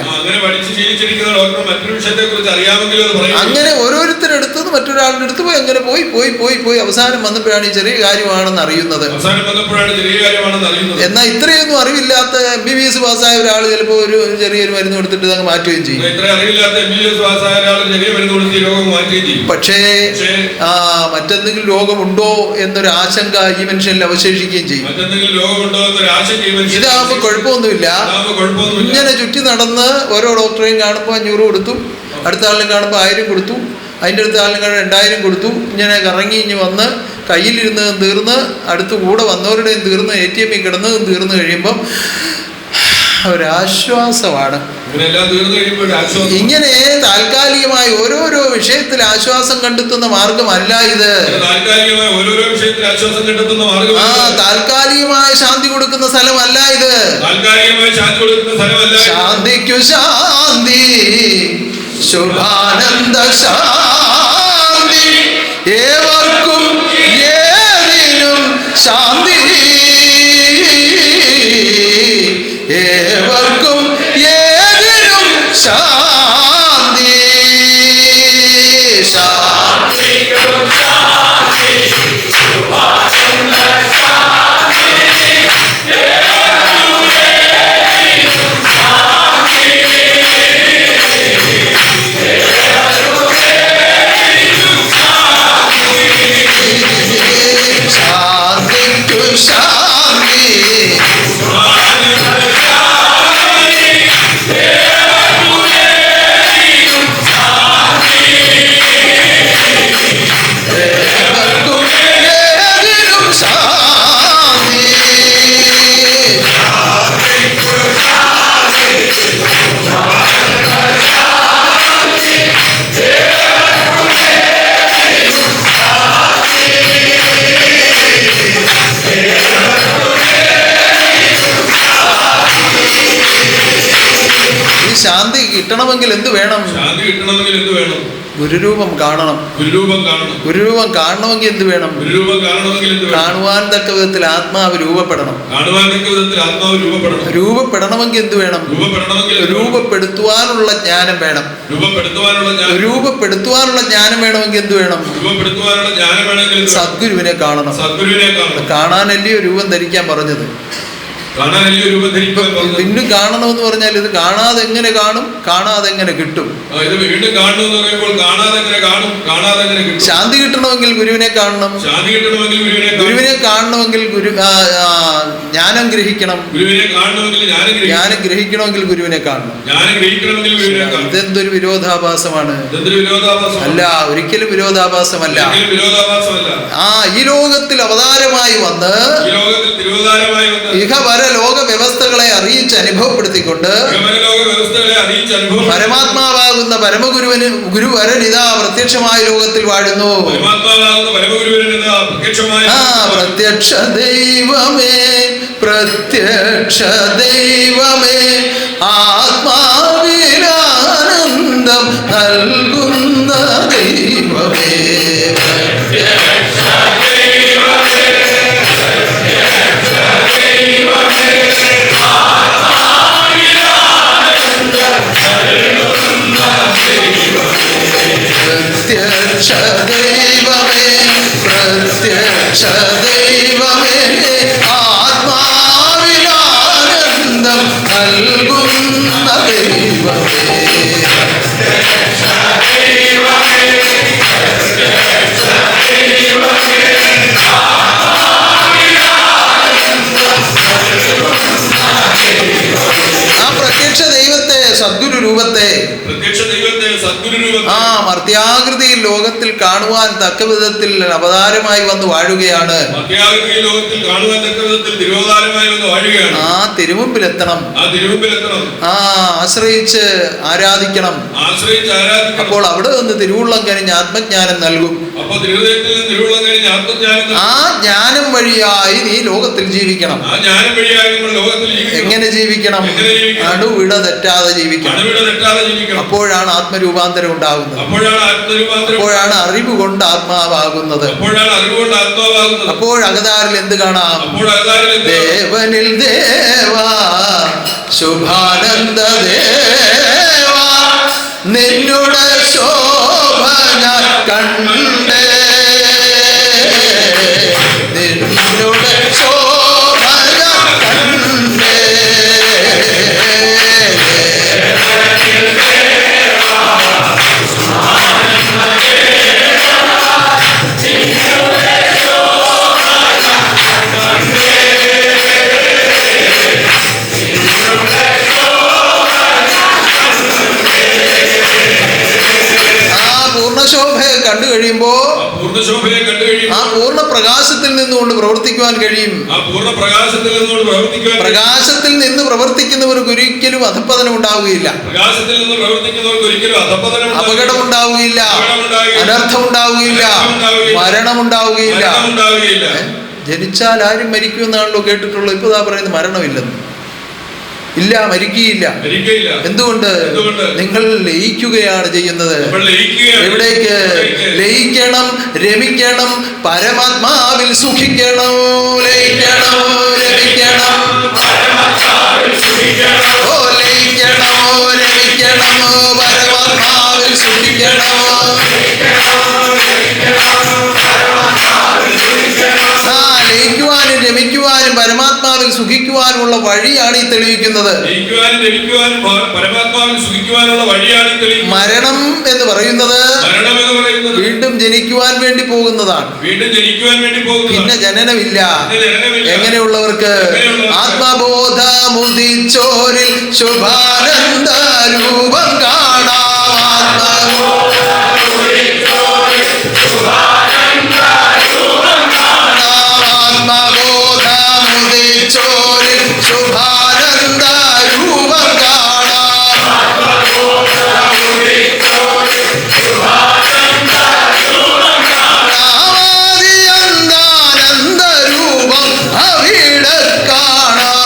അങ്ങനെ ഓരോരുത്തരെടുത്തത് മറ്റൊരാളുടെ അടുത്ത് പോയി അങ്ങനെ പോയി പോയി പോയി പോയി അവസാനം വന്നപ്പോഴാണ് ഈ ചെറിയ കാര്യമാണെന്ന് അറിയുന്നത്. എന്നാൽ ഇത്രയൊന്നും അറിവില്ലാത്ത MBBS പാസ്സായ ഒരാൾ ചിലപ്പോൾ ഒരു ചെറിയൊരു മരുന്ന് കൊടുത്തിട്ട് അങ്ങ് മാറ്റുകയും ചെയ്യും. പക്ഷേ മറ്റെന്തെങ്കിലും രോഗമുണ്ടോ എന്നൊരു ആശങ്ക ഈ മനുഷ്യനിൽ അവശേഷിക്കുകയും ചെയ്യും. ഇതാകുമ്പോൾ കുഴപ്പമൊന്നുമില്ല. ഇങ്ങനെ ചുറ്റി നടന്ന് ഓരോ ഡോക്ടറെയും കാണുമ്പോൾ 500 കൊടുത്തു, അടുത്ത ആളിനെ കാണുമ്പോൾ 1000 കൊടുത്തു, അതിൻ്റെ അടുത്ത ആളിനെ കാണുമ്പോൾ 2000 കൊടുത്തു. ഇങ്ങനെ കറങ്ങി ഇഞ്ഞ് വന്ന് കയ്യിലിരുന്നതും തീർന്ന് അടുത്ത് കൂടെ വന്നവരുടെയും തീർന്ന് ATM കിടന്നതും തീർന്നു കഴിയുമ്പം ഒരാശ്വാസമാണ്. ഇങ്ങനെ താൽക്കാലികമായി ഓരോരോ വിഷയത്തിൽ ആശ്വാസം കണ്ടെത്തുന്ന മാർഗമല്ല ഇത്. താൽക്കാലികമായ ശാന്തി കൊടുക്കുന്ന സ്ഥലമല്ല ഇത്. ശാന്തിക്കു ശാന്തി, ശുഭാനന്ദ ശാന്തി, ഏവർക്കും ഏതിനും ശാന്തി, ഏവർക്കും ഏതിനും ശാന്തി, ശാന്തി ശാന്തി കിട്ടണമെങ്കിൽ എന്ത് വേണം? ഗുരുരൂപം കാണണം. ഗുരുരൂപം കാണണമെങ്കിൽ എന്ത് വേണം? കാണുവാൻ തക്ക വിധത്തിൽ ആത്മാവ് രൂപപ്പെടണം. രൂപപ്പെടണമെങ്കിൽ എന്ത് വേണം? രൂപപ്പെടുത്തുവാനുള്ള ജ്ഞാനം വേണം. രൂപപ്പെടുത്തുവാനുള്ള ജ്ഞാനം വേണമെങ്കിൽ എന്ത് വേണം? സദ്ഗുരുവിനെ കാണണം. കാണാനല്ലയോ രൂപം ധരിക്കാൻ പറഞ്ഞത്? വീണ്ടും കാണണമെന്ന് പറഞ്ഞാൽ ഇത് കാണാതെ എങ്ങനെ കാണും? കാണാതെ എങ്ങനെ കിട്ടും? ശാന്തി കിട്ടണമെങ്കിൽ ഗുരുവിനെ കാണണം. ഗുരുവിനെ കാണണമെങ്കിൽ ജ്ഞാനം ഗ്രഹിക്കണം. ഗുരുവിനെ കാണണമെങ്കിൽ ജ്ഞാനം ഗ്രഹിക്കണമെങ്കിൽ ഗുരുവിനെ കാണണം. ജ്ഞാനം ഗ്രഹിക്കണമെങ്കിൽ ഗുരുവിനെ കാണണം. ഇതെന്തൊരു വിരോധാഭാസമാണ്? ഇതെന്തൊരു വിരോധാഭാസം? അല്ല, ഒരിക്കലും വിരോധാഭാസമല്ല. വിരോധാഭാസമല്ല. ഈ ലോകത്തിൽ അവതാരമായി വന്ന് ഈ ലോകത്തിൽ തിരുവതാരമായി വന്ന് ഇഹപര ലോക വ്യവസ്ഥകളെ അറിയിച്ച് അനുഭവപ്പെടുത്തിക്കൊണ്ട് പരമാത്മാവാകുന്ന പരമഗുരുവിന് ഗുരുവരനിതാ പ്രത്യക്ഷമായ ലോകത്തിൽ വാഴുന്നു. പ്രത്യക്ഷ ദൈവമേ, പ്രത്യക്ഷ ദൈവമേ, ആത്മാവിലാനന്ദം നൽകുന്ന ദൈവമേ, പ്രത്യക്ഷ ദൈവമേ, പ്രത്യക്ഷ ദൈവമേ, ആത്മാവിലാനന്ദം നൽകുന്ന ദൈവമേ. ആ പ്രത്യക്ഷ ദൈവത്തെ, സദ്ഗുരു രൂപത്തെ, ആ മർത്യാകൃതിയിൽ ലോകത്തിൽ കാണുവാൻ തക്ക വിധത്തിൽ അവതാരമായി വന്ന് വാഴുകയാണ്. ആ തിരുമുമ്പിലെത്തണം, ആശ്രയിച്ച് ആരാധിക്കണം. അപ്പോൾ അവിടെ നിന്ന് തിരുവുള്ളം കഴിഞ്ഞ് ആത്മജ്ഞാനം നൽകും. ആ ജ്ഞാനം വഴിയായി നീ ലോകത്തിൽ ജീവിക്കണം. എങ്ങനെ ജീവിക്കണം? അണുവിട തെറ്റാതെ ജീവിക്കണം. അപ്പോഴാണ് ആത്മരൂപാന്തരം ഉണ്ടാകുന്നത്. അപ്പോഴാണ് അറിവ് കൊണ്ട് ആത്മാവാകുന്നത്. അപ്പോഴകതാരിൽ എന്ത് കാണാം? ദേവനിൽ ദേവാ, ശുഭാനന്ദ ദേവാ, നിന്നുടെ ശോഭ ഞാൻ കണ്ടേ, നിന്നുടെ ശോഭ ഞാൻ കണ്ടേ. പൂർണ്ണശോഭയെ കണ്ടു കഴിയുമ്പോ ആ പൂർണ്ണ പ്രകാശത്തിൽ നിന്നുകൊണ്ട് പ്രവർത്തിക്കുവാൻ കഴിയും. പ്രകാശത്തിൽ നിന്ന് പ്രവർത്തിക്കുന്നവർക്ക് ഒരിക്കലും അധപ്പതനം ഉണ്ടാവുകയില്ല, അപകടം ഉണ്ടാവുകയില്ല, അനർത്ഥം ഉണ്ടാവുകയില്ല, മരണം ഉണ്ടാവുകയില്ല. ജനിച്ചാൽ ആരും മരിക്കുമെന്നാണല്ലോ കേട്ടിട്ടുള്ളത്. ഇപ്പൊ പറയുന്നത് മരണമില്ലെന്ന്. ഇല്ല, മരിക്കുകയില്ല. എന്തുകൊണ്ട്? നിങ്ങൾ ലയിക്കുകയാണ് ചെയ്യുന്നത്. എവിടേക്ക് ലയിക്കണം? രമിക്കണം, പരമാത്മാവിൽ സുഖിക്കണം. ലയിക്കണം, രമിക്കണം, ഓ ലയിക്കണം, രമിക്കണം, പരമാത്മാവിൽ സുഖിക്കണം. ലയിക്കുവാനും രമിക്കുവാനും പരമാത്മാവിൽ സുഖിക്കുവാനുമുള്ള വഴിയാണ് ഈ തെളിയിക്കുന്നത്. മരണം എന്ന് പറയുന്നത് വീണ്ടും ജനിക്കുവാൻ വേണ്ടി പോകുന്നതാണ്. പിന്നെ ജനനമില്ല. എങ്ങനെയുള്ളവർക്ക്? ആത്മബോധമുദിച്ചോരിൽ ശുഭാനന്ദ രൂപം കാണാം. ആത്മബോധമുദിച്ചോരിൽ ശുഭാനന്ദ രൂപം കാണാം. നാമാദിയന്താനന്ദ രൂപം അവിടെ കാണാം.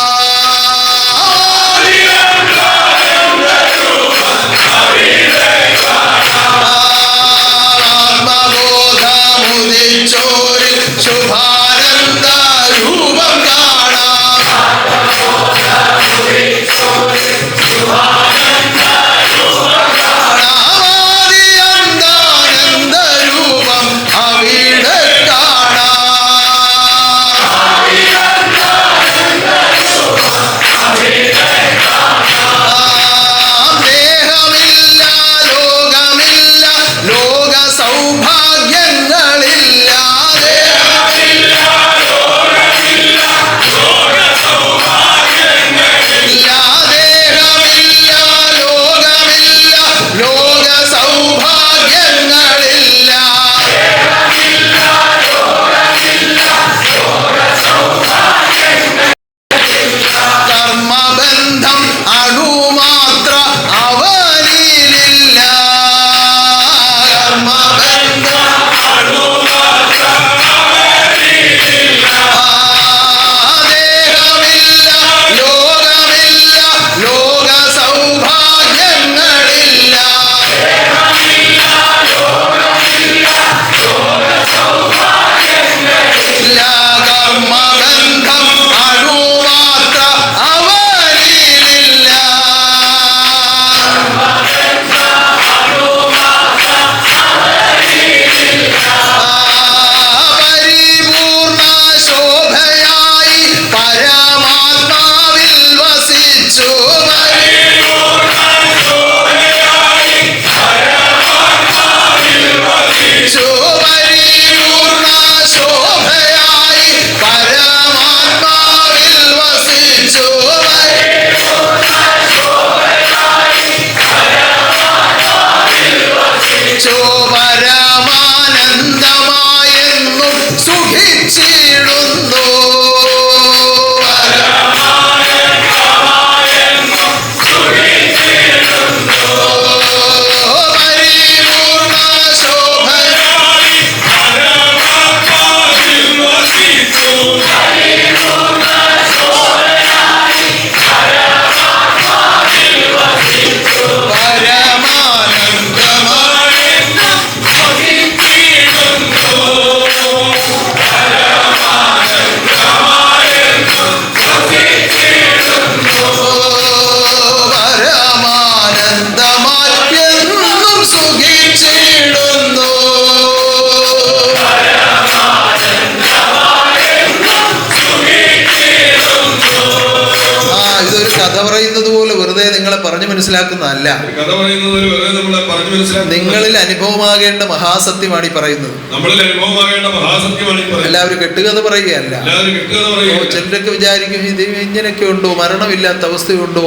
കഥ പറയുന്നത് പോലെ വെറുതെ നിങ്ങളെ പറഞ്ഞു മനസ്സിലാക്കുന്നതല്ല. ഒരു കഥ പറയുന്നത് പോലെ വെറുതെ നമ്മളെ പറഞ്ഞു മനസ്സിലാക്കുന്നത്. നിങ്ങളിൽ അനുഭവമാകേണ്ട മഹാസത്യമാണ് ഈ പറയുന്നത്. നമ്മളിൽ അനുഭവമാകേണ്ട മഹാസത്യമാണ് ഈ പറയുന്നത്. എല്ലാവരും കെട്ടുകഥ പറയുകയല്ല. എല്ലാവരും കെട്ടുകഥ പറയുകയല്ല. ചിലരൊക്കെ വിചാരിക്കും ഇത് ഇങ്ങനെയൊക്കെ ഉണ്ടോ, മരണമില്ലാത്ത അവസ്ഥയുണ്ടോ,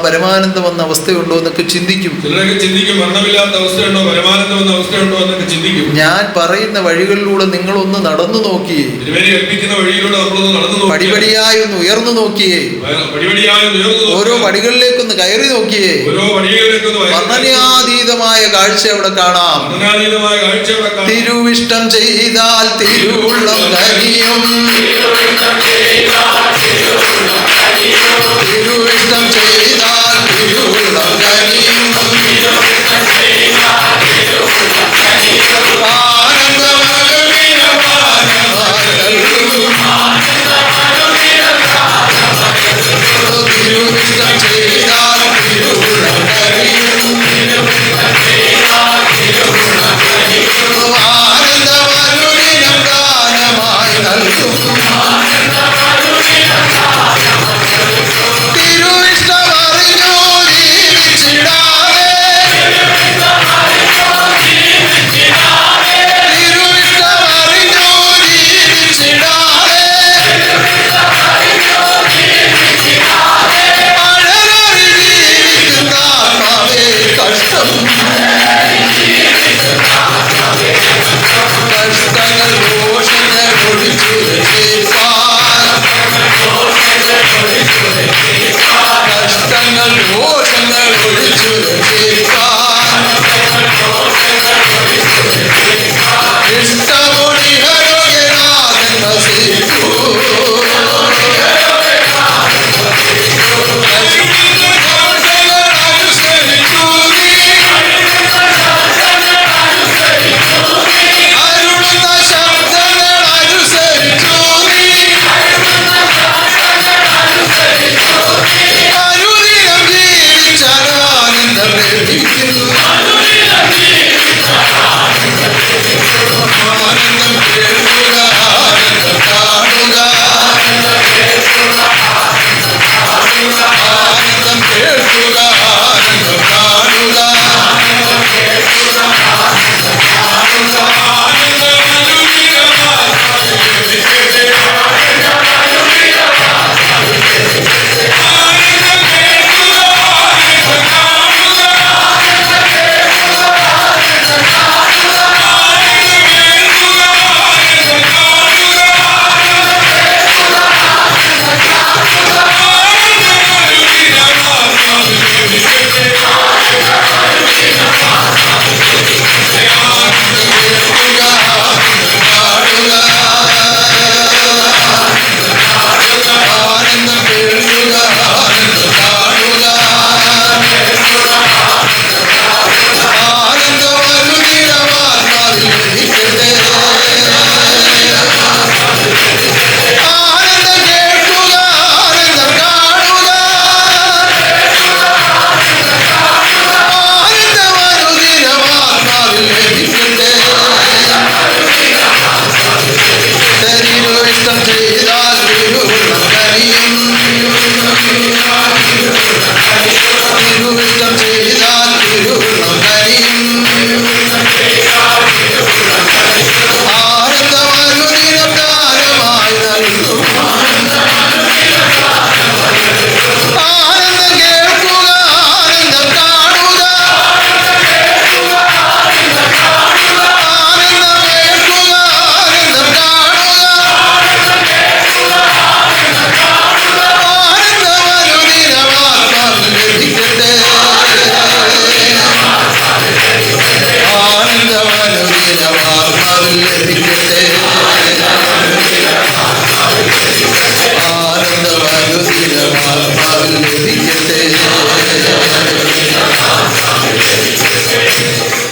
പരമാനന്ദം വന്ന അവസ്ഥയുണ്ടോ എന്നൊക്കെ ചിന്തിക്കും. ചിലരൊക്കെ ചിന്തിക്കും മരണമില്ലാത്ത അവസ്ഥയുണ്ടോ, പരമാനന്ദം വന്ന അവസ്ഥയുണ്ടോ എന്നൊക്കെ ചിന്തിക്കും. ഞാൻ പറയുന്ന വഴികളിലൂടെ നിങ്ങളൊന്ന് നടന്നു നോക്കിയേ, തിരുമേനി കൽപ്പിക്കുന്ന വഴിയിലൂടെ നമ്മളൊന്ന് നടന്നു നോക്കിയേ, പടിപടിയായി ഒന്ന് ഉയർന്നു നോക്കിയേ, പടിപടിയായി ഒന്ന് ഉയർന്നു നോക്കിയേ, ഓരോ പടികളിലേക്കൊന്ന് കയറി നോക്കിയേ, ഓരോ പടികളിലേക്കൊന്ന് വർണ്ണനാതീതമായ കാഴ്ച അവിടെ കാണാം. വർണ്ണനാതീതമായ കാഴ്ച അവിടെ കാണാം. തിരുവിഷ്ടം ചെയ്താൽ തിരുവുള്ളം കനിയും, തിരുവിഷ്ടം ചെയ്താൽ തിരുവുള്ളം കനിയും,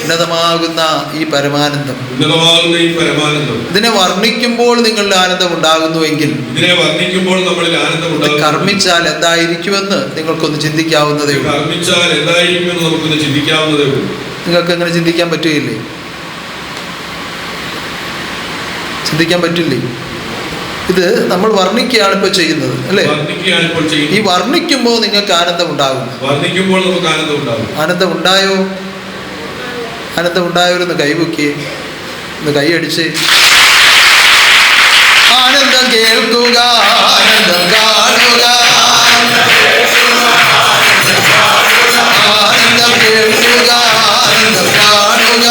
ഉന്നതമാകുന്ന ഈ പരമാനന്ദം, ഇതിനെ വർണ്ണിക്കുമ്പോൾ നിങ്ങളുടെ ആനന്ദം ഉണ്ടാകുന്നുവെങ്കിൽ കർമ്മിച്ചാൽ എന്തായിരിക്കുമെന്ന് നിങ്ങൾക്കൊന്ന് ചിന്തിക്കാവുന്നതേ ഉള്ളൂ. നിങ്ങൾക്ക് അങ്ങനെ ചിന്തിക്കാൻ പറ്റുകയില്ലേ? ചിന്തിക്കാൻ പറ്റില്ലേ? ഇത് നമ്മൾ വർണ്ണിക്കുകയാണ് ഇപ്പോൾ ചെയ്യുന്നത്, അല്ലേ? വർണ്ണിക്കുകയാണ് ഇപ്പോൾ ഈ ചെയ്യുന്നത്. വർണ്ണിക്കുമ്പോൾ നിങ്ങൾക്ക് ആനന്ദം ഉണ്ടാകും. വർണ്ണിക്കുമ്പോൾ നമുക്ക് ആനന്ദം ഉണ്ടാകും. ആനന്ദം ഉണ്ടായോ? ആനന്ദം ഉണ്ടായവരൊന്ന് കൈപൊക്കി, ഒന്ന് കൈയടിച്ച്. ആനന്ദം കേൾക്കുക, ആനന്ദം കാണുക, ആനന്ദം കേൾക്കുക, ആനന്ദം കാണുക,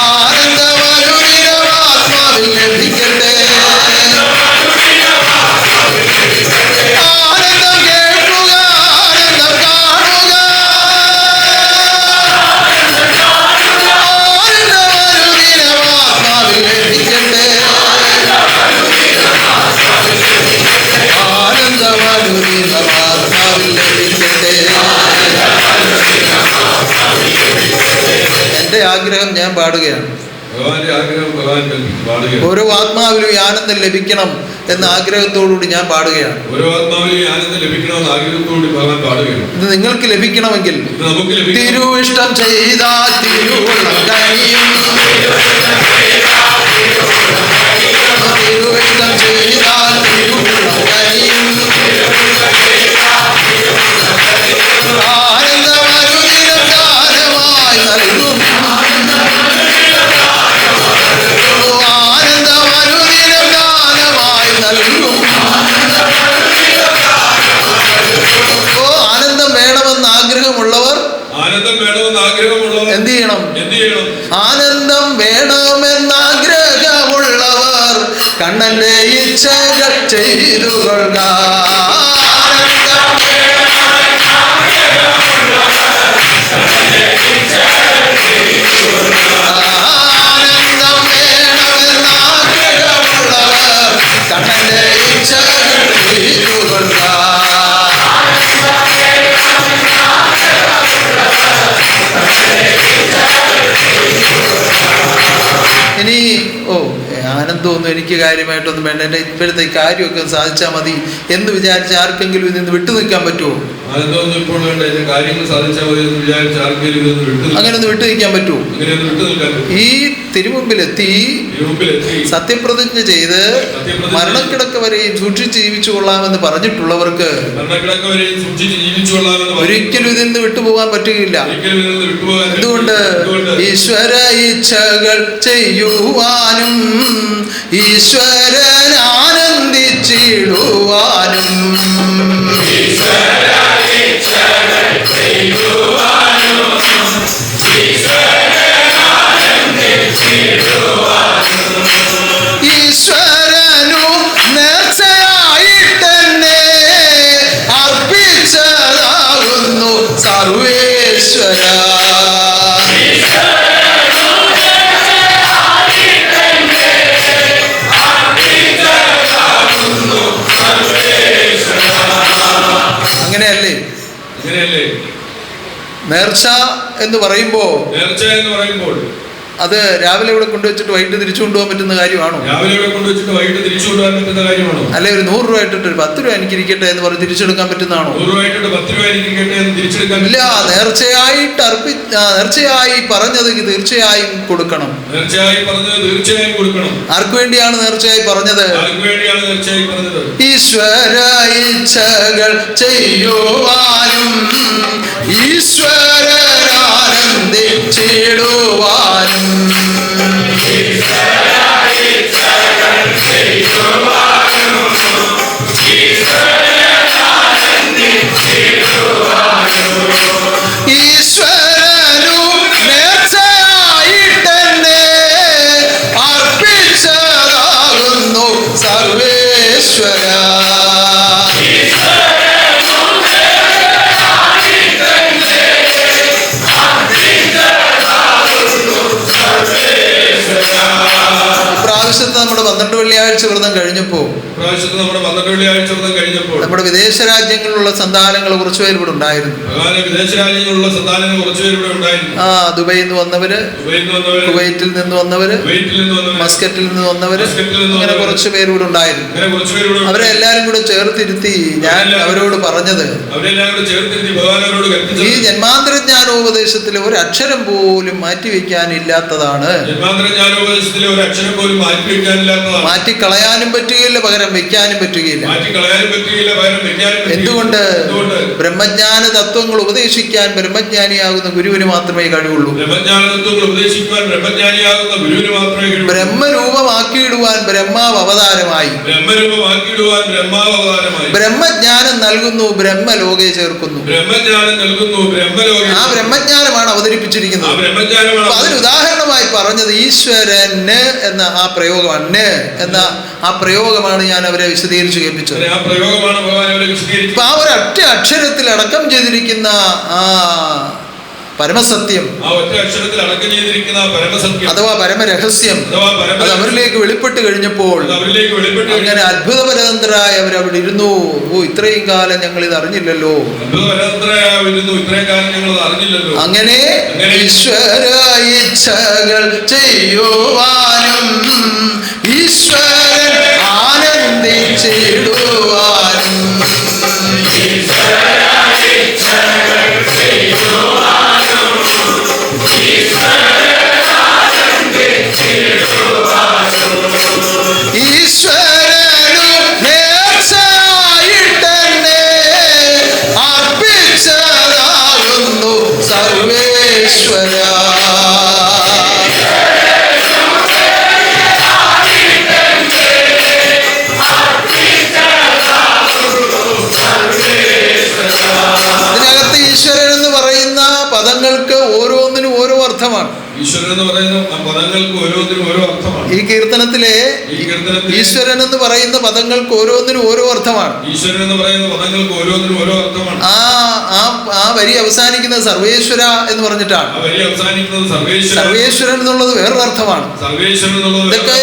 ആനന്ദമനുദിനം ആത്മാവിൽ ലഭിക്കട്ടെ. ആനന്ദം കേൾക്കുക, ആനന്ദം കാണുക, ആനന്ദമനുദിനം ആത്മാവിൽ ലഭിക്കട്ടെ. ആനന്ദമനുദിനം ആത്മാവിൽ ലഭിക്കട്ടെ. എൻ്റെ ആഗ്രഹം ഞാൻ പാടുകയാണ്. ഭഗവാന്റെ ആഗ്രഹം ഭഗവാൻ പാടുകയാണ്. ഓരോ ആത്മാവിലും ഈ ആനന്ദം ലഭിക്കണം എന്ന ആഗ്രഹത്തോടുകൂടി ഞാൻ പാടുകയാണ്. ഓരോ ആത്മാവിലും ഈ ആനന്ദം ലഭിക്കണമെന്ന് ആഗ്രഹത്തോട് ഭഗവാൻ പാടുകയാണ്. ഇത് നിങ്ങൾക്ക് ലഭിക്കണമെങ്കിൽ ഇത് നമുക്ക് ലഭിക്കണം. തിരുവിഷ്ടം ചെയ്താൽ തിരുവുള്ളം കനിയും. തിരുവിഷ്ടം ചെയ്താൽ തിരുവുള്ളം കനിയും. ആനന്ദമനുദിനം ദാനമായി നൽകും. ആനന്ദമനുദിനം ദാനമായി നൽകും. ഓ, ആനന്ദം വേണമെന്ന് ആഗ്രഹമുള്ളവർ ആനന്ദം വേണമെന്ന് ആഗ്രഹമുള്ളവർ എന്ത് ചെയ്യണം? എന്ത് ചെയ്യണം? ആനന്ദം വേണമെന്ന് ആഗ്രഹമുള്ളവർ കണ്ണന്റെ ഇച്ഛകൾ ചെയ്തു കൊള്ളുക. ആനന്ദം ആനന്ദം വേണമെന്ന് ആഗ്രഹമുള്ളവർ കണ്ണന്റെ ഇച്ഛകൾ ചെയ്തു കൊള്ളുക. ഇനി ആനന്ദമൊന്നും എനിക്ക് കാര്യമായിട്ടൊന്നും വേണ്ട, എൻ്റെ ഇപ്പോഴത്തെ ഈ കാര്യമൊക്കെ സാധിച്ചാൽ മതി എന്ന് വിചാരിച്ച് ആർക്കെങ്കിലും ഇതിൽ നിന്ന് വിട്ടു നിൽക്കാൻ പറ്റുമോ? ആനന്ദമൊന്നും ഇപ്പോൾ വേണ്ട, എന്റെ കാര്യങ്ങൾ സാധിച്ചാൽ മതി എന്ന് വിചാരിച്ച് ആർക്കെങ്കിലും ഇതൊന്ന് അങ്ങനെ ഒന്ന് വിട്ടു നിൽക്കാൻ പറ്റുമോ? അങ്ങനെയൊന്നും വിട്ടു നിൽക്കാൻ പറ്റും. ഈ തിരുമുമ്പിലെത്തി സത്യപ്രതിജ്ഞ ചെയ്ത് മരണക്കിടക്ക വരെയും സൂക്ഷിച്ച് ജീവിച്ചു കൊള്ളാമെന്ന് പറഞ്ഞിട്ടുള്ളവർക്ക് മരണക്കിടക്ക വരെയും സൂക്ഷിച്ച് ജീവിച്ചു കൊള്ളാമെന്ന് ഒരിക്കലും ഇതിൽ നിന്ന് വിട്ടുപോകാൻ പറ്റുകയില്ല. ഒരിക്കലും ഇതിൽ നിന്ന് വിട്ടുപോകാൻ എന്തുകൊണ്ട്? ഈശ്വര ഇച്ഛകൾ ചെയ്യുവാനും ഈശ്വരൻ ആനന്ദിച്ചിടുവാനും ഈശ്വരനു നേർച്ചയായിട്ടെന്നെ അർപ്പിച്ചതാകുന്നു സർവേശ്വര. അങ്ങനെയല്ലേ? നേർച്ച എന്ന് പറയുമ്പോൾ അത് രാവിലെ ഇവിടെ കൊണ്ടുവച്ചിട്ട് വൈകിട്ട് തിരിച്ചു കൊണ്ടുപോകാൻ പറ്റുന്ന കാര്യമാണോ? അല്ലെ ഒരു 100 രൂപ ഇട്ടിട്ട് ഒരു 10 രൂപ എനിക്ക് ഇരിക്കട്ടെ എന്ന് പറഞ്ഞ് തിരിച്ചെടുക്കാൻ പറ്റുന്നതാണോ? ഇല്ല. നേർച്ചയായി പറഞ്ഞത് തീർച്ചയായും കൊടുക്കണം. ആർക്കു വേണ്ടിയാണ് നേർച്ചയായി പറഞ്ഞത്? ഈശ്വര ഇച്ഛകൾ ചെയ്യുവാനും ഈശ്വരനാനന്ദിച്ചിടുവാനും ഈശ്വരനു നേർച്ചയായിട്ടെന്നെ അർപ്പിച്ചതാകുന്നു സർവേശ്വര. ഇപ്രാവശ്യത്തെ നമ്മുടെ 12 വെള്ളിയാഴ്ച വ്രതം കഴിഞ്ഞപ്പോൾ പ്രാവശ്യത്ത് നമ്മുടെ 12 വെള്ളിയാഴ്ച വ്രതം കഴിഞ്ഞപ്പോൾ നമ്മുടെ വിദേശ രാജ്യങ്ങളിലുള്ള സന്താനങ്ങൾ കുറച്ചു പേര് ഇവിടെ ഉണ്ടായിരുന്നു. വിദേശ രാജ്യങ്ങളിലുള്ള സന്താനങ്ങൾ കുറച്ചുപേർ ഇവിടെ ഉണ്ടായിരുന്നു. ദുബൈയിൽ നിന്ന് വന്നവര്, കുവൈറ്റിൽ നിന്ന് വന്നവര്, മസ്കറ്റിൽ നിന്ന് വന്നവര്, അങ്ങനെ കുറച്ചു പേര് ഇവിടെ ഉണ്ടായിരുന്നു. അവരെ എല്ലാരും കൂടെ ചേർത്തിരുത്തി ഞാൻ അവരോട് പറഞ്ഞത്, ഈ ജന്മാന്തര ജ്ഞാനോപദേശത്തിലെ ഒരു അക്ഷരം പോലും മാറ്റിവെക്കാനില്ലാത്തതാണ്. മാറ്റിക്കളയാനും പറ്റുകയില്ല, പകരം വെക്കാനും പറ്റുകയില്ല. എന്തുകൊണ്ട്? ബ്രഹ്മജ്ഞാന തത്വങ്ങൾ ഉപദേശിക്കാൻ ബ്രഹ്മജ്ഞാനിയാകുന്ന ഗുരുവിന് മാത്രമേ കഴിവുള്ളൂ. ബ്രഹ്മരൂപമാക്കിയിടുവാൻ ബ്രഹ്മാവ് അവതാരമായി. ബ്രഹ്മജ്ഞാനം നൽകുന്നു, ബ്രഹ്മലോകെ ചേർക്കുന്നു. ആ ബ്രഹ്മജ്ഞാനമാണ് അവതരിപ്പിച്ചിരിക്കുന്നത്. അതിന് ഉദാഹരണമായി പറഞ്ഞത് ഈശ്വരന് എന്ന ആ പ്രയോഗമാണ്. എന്ന ആ പ്രയോഗമാണ് ഞാൻ അവരെ വിശദീകരിച്ച് കേൾപ്പിച്ചത്. അപ്പൊ ആ ഒരൊറ്റ അക്ഷരത്തിൽ അടക്കം ചെയ്തിരിക്കുന്ന ആ പരമസത്യം അഥവാ പരമരഹസ്യം അത് അവരിലേക്ക് വെളിപ്പെട്ട് കഴിഞ്ഞപ്പോൾ അങ്ങനെ അത്ഭുതപരതന്ത്രരായ അവരവിടെ ഇരുന്നു. ഇത്രയും കാലം ഞങ്ങൾ ഇത് അറിഞ്ഞില്ലല്ലോ. അങ്ങനെ ഈശ്വര ഇച്ഛകൾ ചെയ്യുവാനും ഈശ്വരൻ ആനന്ദിച്ചിടുവാനും ഈശ്വരനും നേർച്ചയായിട്ടെന്നെ അർപ്പിച്ചതാകുന്നു സർവേശ്വര. ഇതിനകത്ത് ഈശ്വരൻ എന്ന് പറയുന്ന പദങ്ങൾക്ക് ഓരോന്നിനും ഓരോ അർത്ഥമാണ്. ഈശ്വരൻ എന്ന് പറയുന്ന പദങ്ങൾക്ക് ഓരോന്നിനും ഓരോ അർത്ഥമാണ്. ഈ കീർത്തനത്തിലെ ഈശ്വരൻ എന്ന് പറയുന്ന പദങ്ങൾക്ക് ഓരോന്നിനും ഓരോ അർത്ഥമാണ്. ഈശ്വരൻ എന്ന് പറയുന്ന പദങ്ങൾക്ക് ഓരോന്നിനും ഓരോ അർത്ഥമാണ്. ആ വരി അവസാനിക്കുന്നത് സർവേശ്വര എന്ന് പറഞ്ഞിട്ടാണ്. സർവേശ്വരൻ എന്നുള്ളത് വേറൊരു അർത്ഥമാണ്. ഇതൊക്കെ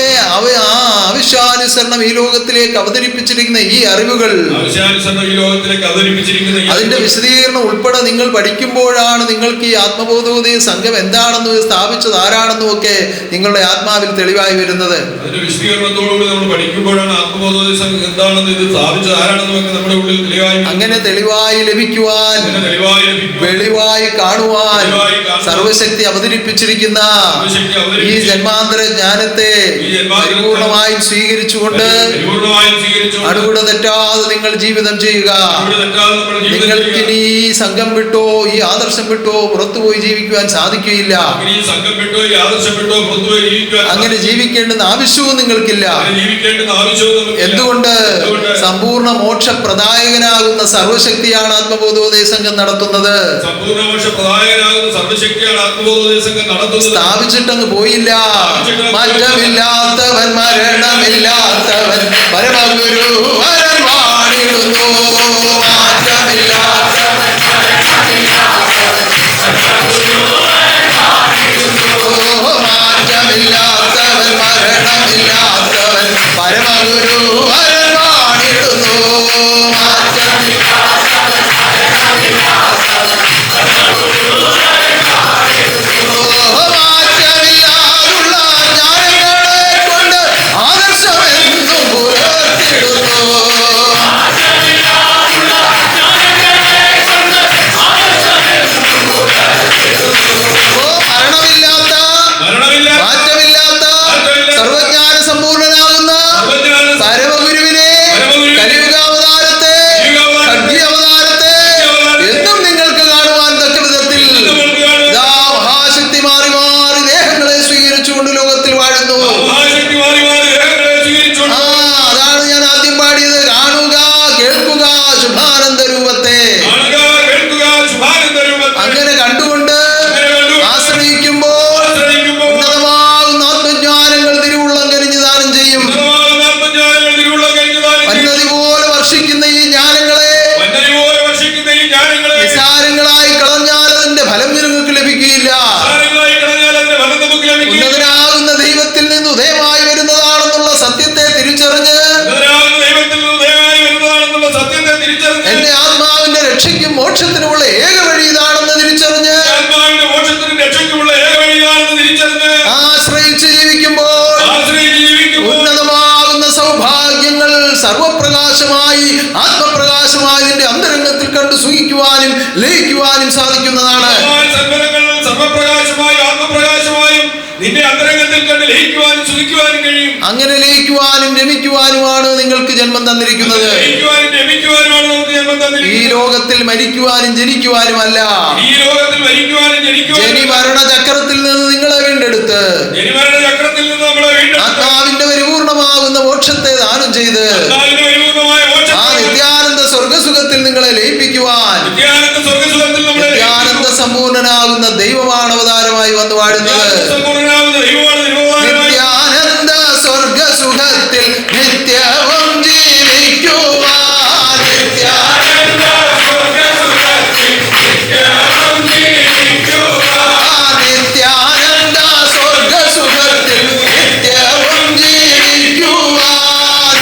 ആവശ്യാനുസരണം ഈ ലോകത്തിലേക്ക് അവതരിപ്പിച്ചിരിക്കുന്ന ഈ അറിവുകൾ, അതിന്റെ വിശദീകരണം ഉൾപ്പെടെ നിങ്ങൾ പഠിക്കുമ്പോഴാണ് നിങ്ങൾക്ക് ഈ ആത്മബോധോദയ സംഘം എന്താണെന്നും സ്ഥാപിച്ചത് ആരാണെന്നും ഒക്കെ നിങ്ങളുടെ ആത്മാവിൽ തെളിവായി വരുന്നത്. അങ്ങനെ തെളിവായി ലഭിക്കുവാൻ, വെളിവായി കാണുവാൻ സർവശക്തി അവതരിപ്പിച്ചിരിക്കുന്ന ഈ ജന്മാന്തര ജ്ഞാനത്തെ പരിപൂർണമായും സ്വീകരിച്ചുകൊണ്ട് അടുകൂടെ തെറ്റാതെ നിങ്ങൾ ജീവിതം ചെയ്യുക. നിങ്ങൾക്കിനി ഈ സംഘം വിട്ടോ ഈ ആദർശം വിട്ടോ പുറത്തുപോയി ജീവിക്കുവാൻ സാധിക്കുകയില്ല. അങ്ങനെ ജീവിക്കേണ്ടുന്ന ആവശ്യവും നിങ്ങൾക്കില്ല. എന്തുകൊണ്ട്? സമ്പൂർണ്ണ മോക്ഷപ്രദായകനാകുന്ന സർവശക്തിയാണ് ആത്മബോധോദയ സംഘം നടത്തുന്നത്. സ്ഥാപിച്ചിട്ടങ്ങ് പോയില്ല. മാറ്റമില്ലാത്തവൻ, മരണമില്ലാത്തവൻ, പരമഗുരു വരം വാണിടുന്നു. മാറ്റമില്ലാത്തവൻ, മാറ്റമില്ലാത്തവൻ, മരണമില്ലാത്തവൻ, പരമഗുരു വരം വാണിടുന്നു. മാറ്റമില്ലാതുള്ള ജ്ഞാനങ്ങളെ കൊണ്ട് ആദർശമെന്നും പുലർത്തിടുന്നു. സർവപ്രകാശമായി ആത്മപ്രകാശമായി നിന്റെ അന്തരംഗത്തിൽ കണ്ട് സുഖിക്കുവാനും ലയിക്കുവാനും സാധിക്കുന്നതാണ്. സർവപ്രകാശമായും ആത്മപ്രകാശമായും നിന്റെ അന്തരംഗത്തിൽ കണ്ട് ലയിക്കുവാനും സുഖിക്കുവാനും കഴിയും. അങ്ങനെ ലയിക്കുവാനും രമിക്കുവാനുമാണ് നിങ്ങൾക്ക് ജന്മം തന്നിരിക്കുന്നത്. ഈ ലോകത്തിൽ മരിക്കുവാനും ജനിക്കുവാനുമല്ല. ജനി മരണ ചക്രത്തിൽ നിന്ന് നിങ്ങളെ വീണ്ടെടുത്ത് ആത്മാവിന്റെ പരിപൂർണമാകുന്ന മോക്ഷത്തെ ദാനം ചെയ്ത് ആ നിത്യാനന്ദ സ്വർഗസുഖത്തിൽ നിങ്ങളെ ലയിപ്പിക്കുവാൻ നിത്യാനന്ദ സമ്പൂർണനാകുന്ന ദൈവമാണ് അവതാരമായി വന്നു വാഴുന്നത്. നിത്യാനന്ദ സ്വർഗസുഖത്തിൽ നിത്യവും ജീവിക്കുവാൻ നിത്യാനന്ദ സ്വർഗസുഖത്തിൽ നിത്യവും ജീവിക്കുവാൻ നിത്യാനന്ദ സ്വർഗസുഖത്തിൽ നിത്യവും ജീവിക്കുവാൻ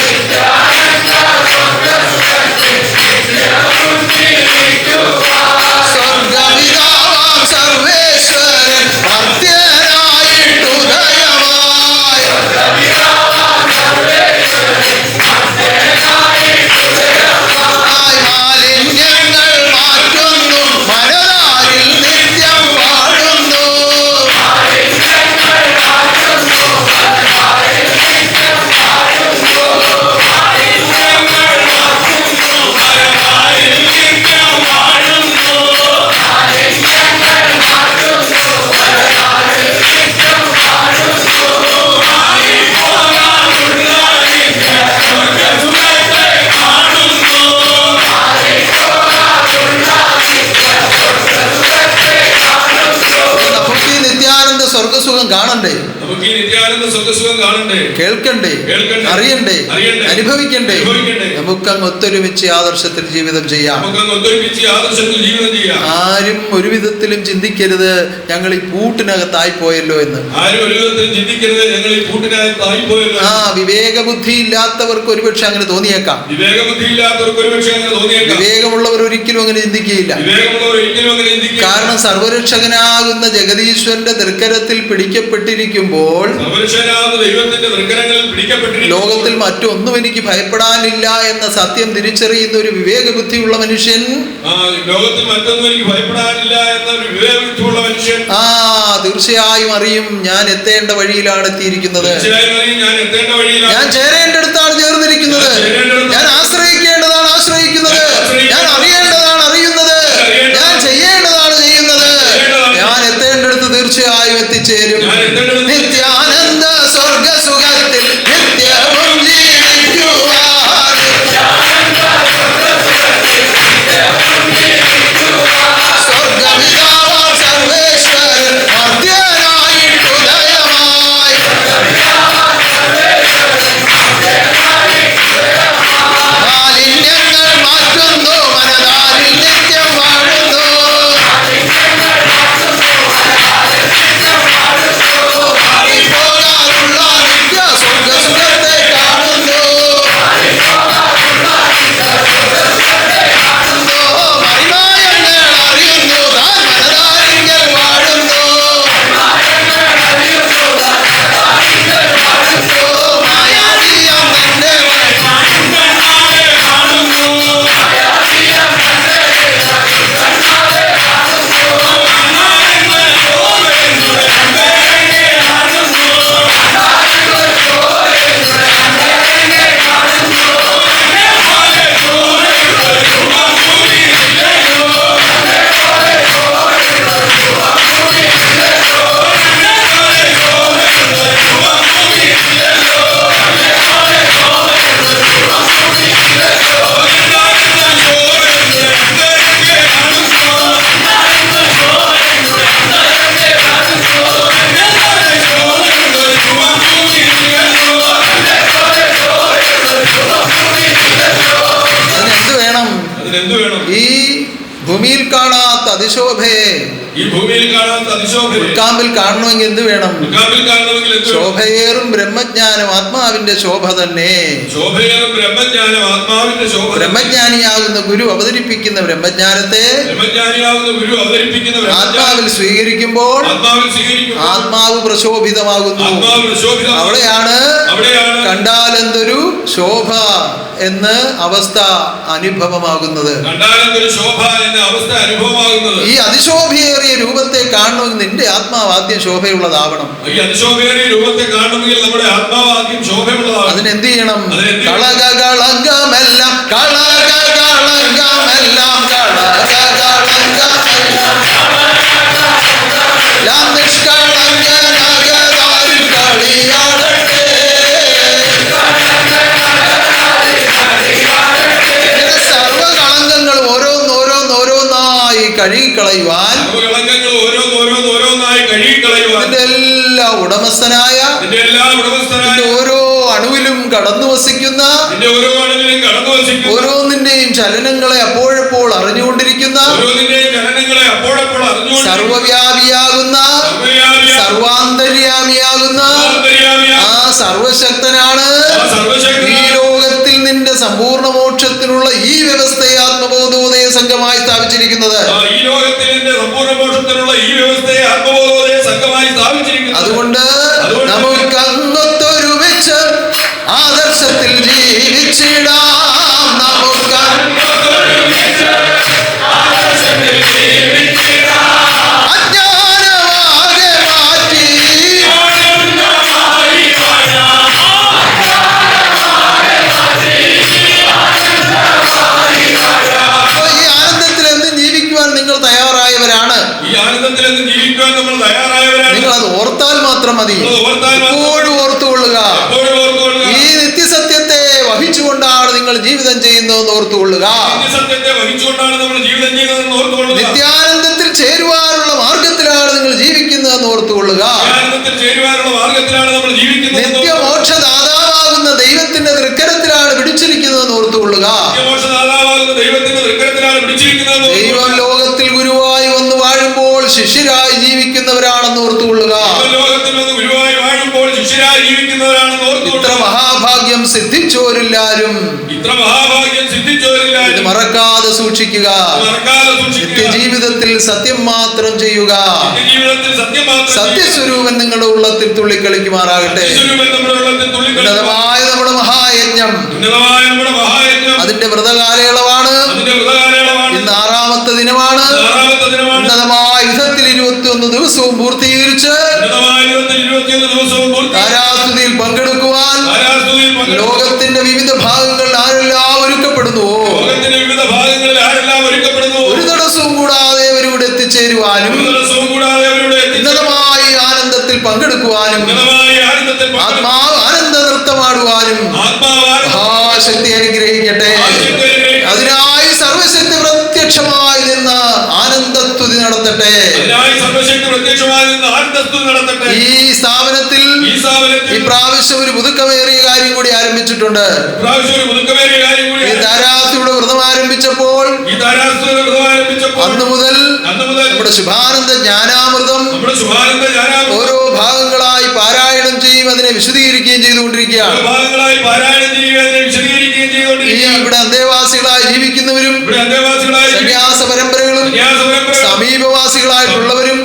സ്വർഗപിതാവാം സർവേശ്വരൻ മർത്യനായിട്ടുദയമായി മാലിന്യങ്ങൾ മാറ്റുന്നു മനതാരിൽ നിത്യം വാഴുന്നു. നമുക്ക് ഈ നിത്യാനന്ദ സ്വർഗസുഖം കാണണ്ടേ? കേൾക്കണ്ടേ? അറിയണ്ടേ? അനുഭവിക്കണ്ടേ? നമുക്കങ്ങ് ഒത്തൊരുമിച്ച് ആദർശത്തിൽ ജീവിതം ചെയ്യാം. ആരും ഒരു വിധത്തിലും ചിന്തിക്കരുത് ഞങ്ങൾ ഈ കൂട്ടിനകത്തായി പോയല്ലോ എന്ന്. ആ വിവേകബുദ്ധി ഇല്ലാത്തവർക്ക് ഒരുപക്ഷെ അങ്ങനെ തോന്നിയേക്കാം. വിവേകമുള്ളവർ ഒരിക്കലും അങ്ങനെ ചിന്തിക്കുകയില്ല. കാരണം സർവരക്ഷകനാകുന്ന ജഗദീശ്വരന്റെ തൃക്കരത്തിൽ പിടിക്കപ്പെട്ടിരിക്കുമ്പോൾ ലോകത്തിൽ മറ്റൊന്നും എനിക്ക് ഭയപ്പെടാനില്ല എന്ന സത്യം തിരിച്ചറിയുന്ന ഒരു വിവേകബുദ്ധിയുള്ള മനുഷ്യൻ തീർച്ചയായും അറിയും ഞാൻ എത്തേണ്ട വഴിയിലാണ് എത്തിയിരിക്കുന്നത്. ഞാൻ ചേരേണ്ടടുത്താണ് ചേർന്നിരിക്കുന്നത്. ഞാൻ ആശ്രയിക്കേണ്ടതാണ് ആശ്രയിക്കുന്നത്. ഞാൻ അറിയേണ്ടതാണ് അറിയുന്നത്. ഞാൻ ചെയ്യേണ്ടതാണ് ചെയ്യുന്നത്. ഞാൻ എത്തേണ്ടടുത്ത് തീർച്ചയായും എത്തിച്ചേരും. നിത്യാനന്ദ സ്വർഗസുഖത്തിൽ നിത്യവും ജീവിക്കുവാൻ സ്വർഗപിതാവാം സർവേശ്വരൻ മർത്യനായിട്ടുദയമായി മാലിന്യങ്ങൾ മാറ്റുന്നു മനതാരിൽ നിത്യം വാഴുന്നു. പോകാനുള്ള നിത്യ സ്വർഗസുഖത്തെ കാണുന്നു. മഹിമായങ്ങൾ അറിയുന്നു താൻ മനതാരിൽ വാഴുന്നു. മായാവിയം തന്റെ ഈ ഭൂമിയിൽ കാണാത്ത അതിശോഭയെ ഉൾക്കാമ്പിൽ കാണണമെങ്കിൽ എന്ത് വേണം? ശോഭയേറും ബ്രഹ്മജ്ഞാനം ആത്മാവിന്റെ ശോഭ തന്നെ. ബ്രഹ്മജ്ഞാനിയാകുന്ന ഗുരു അവതരിപ്പിക്കുന്ന ബ്രഹ്മജ്ഞാനത്തെ ആത്മാവിൽ സ്വീകരിക്കുമ്പോൾ ആത്മാവ് പ്രശോഭിതമാകുന്നു. അവിടെയാണ് കണ്ടാലെന്തൊരു ശോഭ എന്ന് അവസ്ഥ അനുഭവമാകുന്നത്. കണ്ടാലെന്തൊരു ശോഭ എന്ന അവസ്ഥ അനുഭവമാകുന്നത്. ഈ അതിശോഭയേറിയ രൂപത്തെ കാണണമെങ്കിൽ നിന്റെ ആത്മാവ് ആദ്യം ശോഭയുള്ളതാവണം. ഈ അതിശോഭയേറിയ രൂപത്തെ കാണണമെങ്കിൽ നമ്മുടെ ആത്മാവ് ആദ്യം ശോഭയുള്ളതാവണം. അതിനെന്ത് ചെയ്യണം? കളകളങ്കമെല്ലാം കളകളങ്കമെല്ലാം സർവകളങ്കങ്ങൾ ഓരോന്നോരോന്നായി കഴുകിക്കളയുവാൻ ഇതിന്റെ എല്ലാ ഉടമസ്ഥനായ ഓരോ അണുവിലും കടന്നു വസിക്കുന്ന ഓരോന്നിന്റെയും ചലനങ്ങളെ അപ്പോഴപ്പോൾ അറിഞ്ഞുകൊണ്ടിരിക്കുന്ന സർവവ്യാപിയാകുന്ന സർവാന്തര്യാമിയാകുന്ന ആ സർവശക്തനാണ് ഈ ലോകത്തിൽ നിന്റെ സമ്പൂർണ്ണ മോക്ഷത്തിനുള്ള ഈ വ്യവസ്ഥയെ ആത്മബോധോദയ സംഘമായി സ്ഥാപിച്ചിരിക്കുന്നത്. അതുകൊണ്ട് നമുക്ക് അങ്ങൊത്തൊരുമിച്ച് ആദർശത്തിൽ ജീവിച്ചിടാം. നമുക്ക് അജ്ഞാനമാകെ മാറ്റി ഈ ആനന്ദത്തിൽ എന്തും ജീവിക്കുവാൻ നിങ്ങൾ തയ്യാറായവരാണ്. നിങ്ങൾ അത് ഓർത്താൽ മാത്രം മതി. എപ്പോഴും ഓർത്തുകൊള്ളുക, ഈ നിത്യസത്യത്തെ വഹിച്ചുകൊണ്ടാണ് നിങ്ങൾ ജീവിതം ചെയ്യുന്നതെന്ന് ഓർത്തുകൊള്ളുക. നിത്യാനന്ദത്തിൽ ചേരുവാനുള്ള മാർഗത്തിലാണ് നിങ്ങൾ ജീവിക്കുന്നതെന്ന് ഓർത്തുകൊള്ളുക. നിത്യമോക്ഷദാതാവാകുന്ന ദൈവത്തിന്റെ തൃക്കരത്തിലാണ് പിടിച്ചിരിക്കുന്നതെന്ന് ഓർത്തുകൊള്ളുക. ദൈവം ലോകത്തിൽ ഗുരുവായി വന്ന് വാഴുമ്പോൾ ശിഷ്യരായി ജീവിക്കുന്നവരാണെന്ന് ഓർത്തുകൊള്ളുക. ഇത്ര മഹാഭാഗ്യം സിദ്ധിച്ചോരെല്ലാരും ഇത് മറക്കാതെ സൂക്ഷിക്കുക. നിത്യജീവിതത്തിൽ സത്യം മാത്രം ചെയ്യുക. സത്യസ്വരൂപൻ നിങ്ങളുടെ ഉള്ളത്തിൽ തുള്ളിക്കളിക്കുമാറാകട്ടെ. ഉന്നതമായ നമ്മുടെ മഹായജ്ഞം അതിന്റെ വ്രതകാലയളവാണ്. ഇന്ന് 6ാമത്തെ ദിനമാണ്. ഉന്നതമായ യുദ്ധത്തിൽ 21 ദിവസവും പൂർത്തീകരിച്ച് താരാസ്തുതിയിൽ പങ്കെടുക്കുവാൻ ലോകത്തിന്റെ വിവിധ ഭാഗങ്ങളിൽ ആരെല്ലാം ഒരുക്കപ്പെടുന്നുവോ ഒരു തടസ്സവും കൂടാതെ അവരിവിടെ എത്തിച്ചേരുവാനും ഉന്നതമായ ആനന്ദത്തിൽ പങ്കെടുക്കുവാനും ആത്മാവ് ആനന്ദ നൃത്തമാടുവാനും മഹാശക്തി അനുഗ്രഹിക്കട്ടെ. അതിനായി സർവശക്തി പ്രത്യക്ഷമായി നിന്ന് ആനന്ദസ്തുതി നടത്തട്ടെ. ഈ സ്ഥാപനത്തിൽ ഈ പ്രാവശ്യം ഒരു പുതുക്കമേറിയ കാര്യം കൂടി ആരംഭിച്ചിട്ടുണ്ട്. ഈ താരാസ്തുതിയുടെ വ്രതം ആരംഭിച്ചപ്പോൾ അന്ന് മുതൽ നമ്മുടെ ശുഭാനന്ദ ജ്ഞാനാമൃതം ഓരോ ഭാഗങ്ങളായി പാരായണം ചെയ്യും, അതിനെ വിശദീകരിക്കുകയും ചെയ്തുകൊണ്ടിരിക്കുകയാണ്. ഈ ഇവിടെ അന്തേവാസികളായി ജീവിക്കുന്നവരും സന്യാസ പരമ്പരകളും സമീപവാസികളായിട്ടുള്ളവരും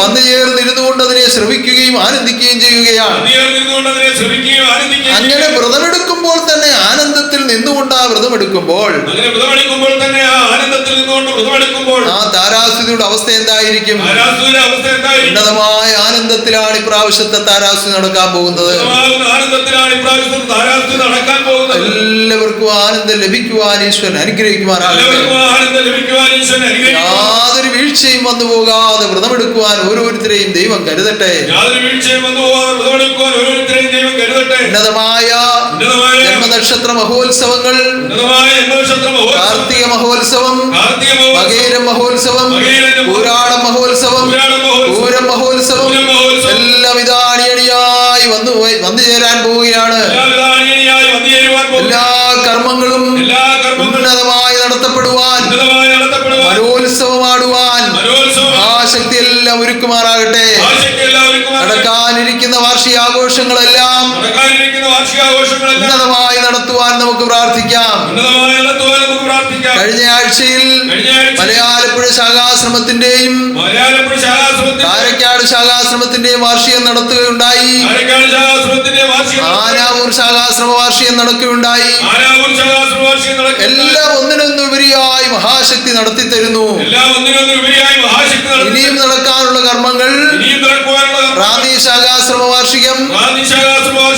വന്നു ചേർന്നിരുന്നു കൊണ്ട് അതിനെ ശ്രവിക്കുകയും ആനന്ദിക്കുകയും ചെയ്യുകയാണ്. അങ്ങനെ വ്രതമെടുക്കുമ്പോൾ തന്നെ ആനന്ദത്തിൽ നിന്നുകൊണ്ട് ആ വ്രതമെടുക്കുമ്പോൾ ആ താരാസ്തുതിയുടെ അവസ്ഥ എന്തായിരിക്കും? ഉന്നതമായ ആനന്ദത്തിലാണ് ഇപ്രാവശ്യത്തെ താരാസ്തുതി നടക്കാൻ പോകുന്നത്. എല്ലാവർക്കും ആനന്ദം ലഭിക്കുവാൻ ഈശ്വരൻ അനുഗ്രഹിക്കുവാനാകട്ടെ. യാതൊരു വീഴ്ചയും വന്നു പോകാതെ വ്രതമെടുക്കുവാൻ ഓരോരുത്തരെയും ദൈവം കരുതട്ടെ. ഉന്നതമായ ജന്മനക്ഷത്ര മഹോത്സവങ്ങൾ, കാർത്തിക മഹോത്സവം, മകേര മഹോത്സവം, പൂരാട മഹോത്സവം, പൂരം മഹോത്സവം എല്ലാം ഇതാണിയണിയായി വന്നു ചേരാൻ പോവുകയാണ്. എല്ലാ കർമ്മങ്ങളും ഉന്നതമായി നടത്തപ്പെടുവാൻ, മനോത്സവമാടുവാൻ ആ ശക്തി എല്ലാം ഒരുക്കുമാറാകട്ടെ. നടക്കാനിരിക്കുന്ന വാർഷികാഘോഷങ്ങളെല്ലാം ഉന്നതമായി നടത്തുവാൻ നമുക്ക് പ്രാർത്ഥിക്കാം. കഴിഞ്ഞ ആഴ്ചയിൽ മലയാലപ്പുഴ ശാഖാശ്രമത്തിന്റെയും കാരക്കാട് ശാഖാശ്രമത്തിന്റെയും വാർഷികം നടത്തുകയുണ്ടായി. ആനാ ആരാമൂർ ശാഖാശ്രമ വാർഷികം നടക്കുകയുണ്ടായി. എല്ലാം ഒന്നിനൊന്നുപരിയായി മഹാശക്തി നടത്തി തരുന്നു. ഇനിയും നടക്കാനുള്ള കർമ്മങ്ങൾ റാന്നി ശാഖാശ്രമ വാർഷികം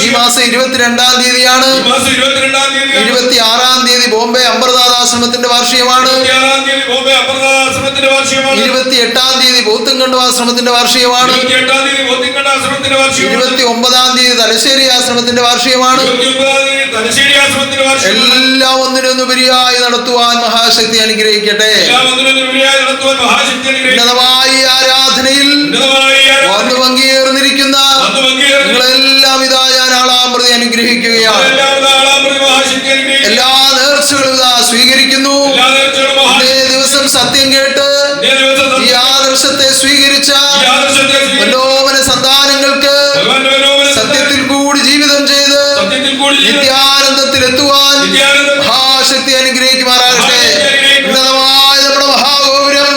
ഈ മാസം 22-ാം തീയതിയാണ്. 26-ാം തീയതി ബോംബെ അമ്പർനാഥാശ്രമത്തിന്റെ വാർഷികമാണ്. 28-ാം തീയതി പോത്തുങ്കണ്ടു ആശ്രമത്തിന്റെ വാർഷികമാണ്. 29-ാം തീയതി തലശ്ശേരി ആശ്രമത്തിന്റെ വാർഷികമാണ്. എല്ലാം ഒന്നിനൊന്നുപരിയായി നടത്തുവാൻ മഹാശക്തി അനുഗ്രഹിക്കട്ടെ. ഉന്നതമായി ആരാധനയിൽ വന്നു പങ്കുചേർന്നിരിക്കുന്ന നിങ്ങളെല്ലാം ഇതാ ഞാൻ ആളാമൃതി അനുഗ്രഹിക്കുകയാണ്. എല്ലാ നേർച്ചകളും ഇതാ സ്വീകരിക്കുന്നു. ഇന്നേ ദിവസം സത്യം കേട്ട് ഈ ആദർശത്തെ സ്വീകരിച്ച മനോമന സന്താനങ്ങൾക്ക് സത്യത്തിൽ കൂടി ജീവിതം ചെയ്ത് നിത്യാനന്ദത്തിൽ എത്തുവാൻ മഹാശക്തി അനുഗ്രഹിക്കുമാറാകട്ടെ. ഉന്നതമായ നമ്മുടെ മഹാഗോപുരം,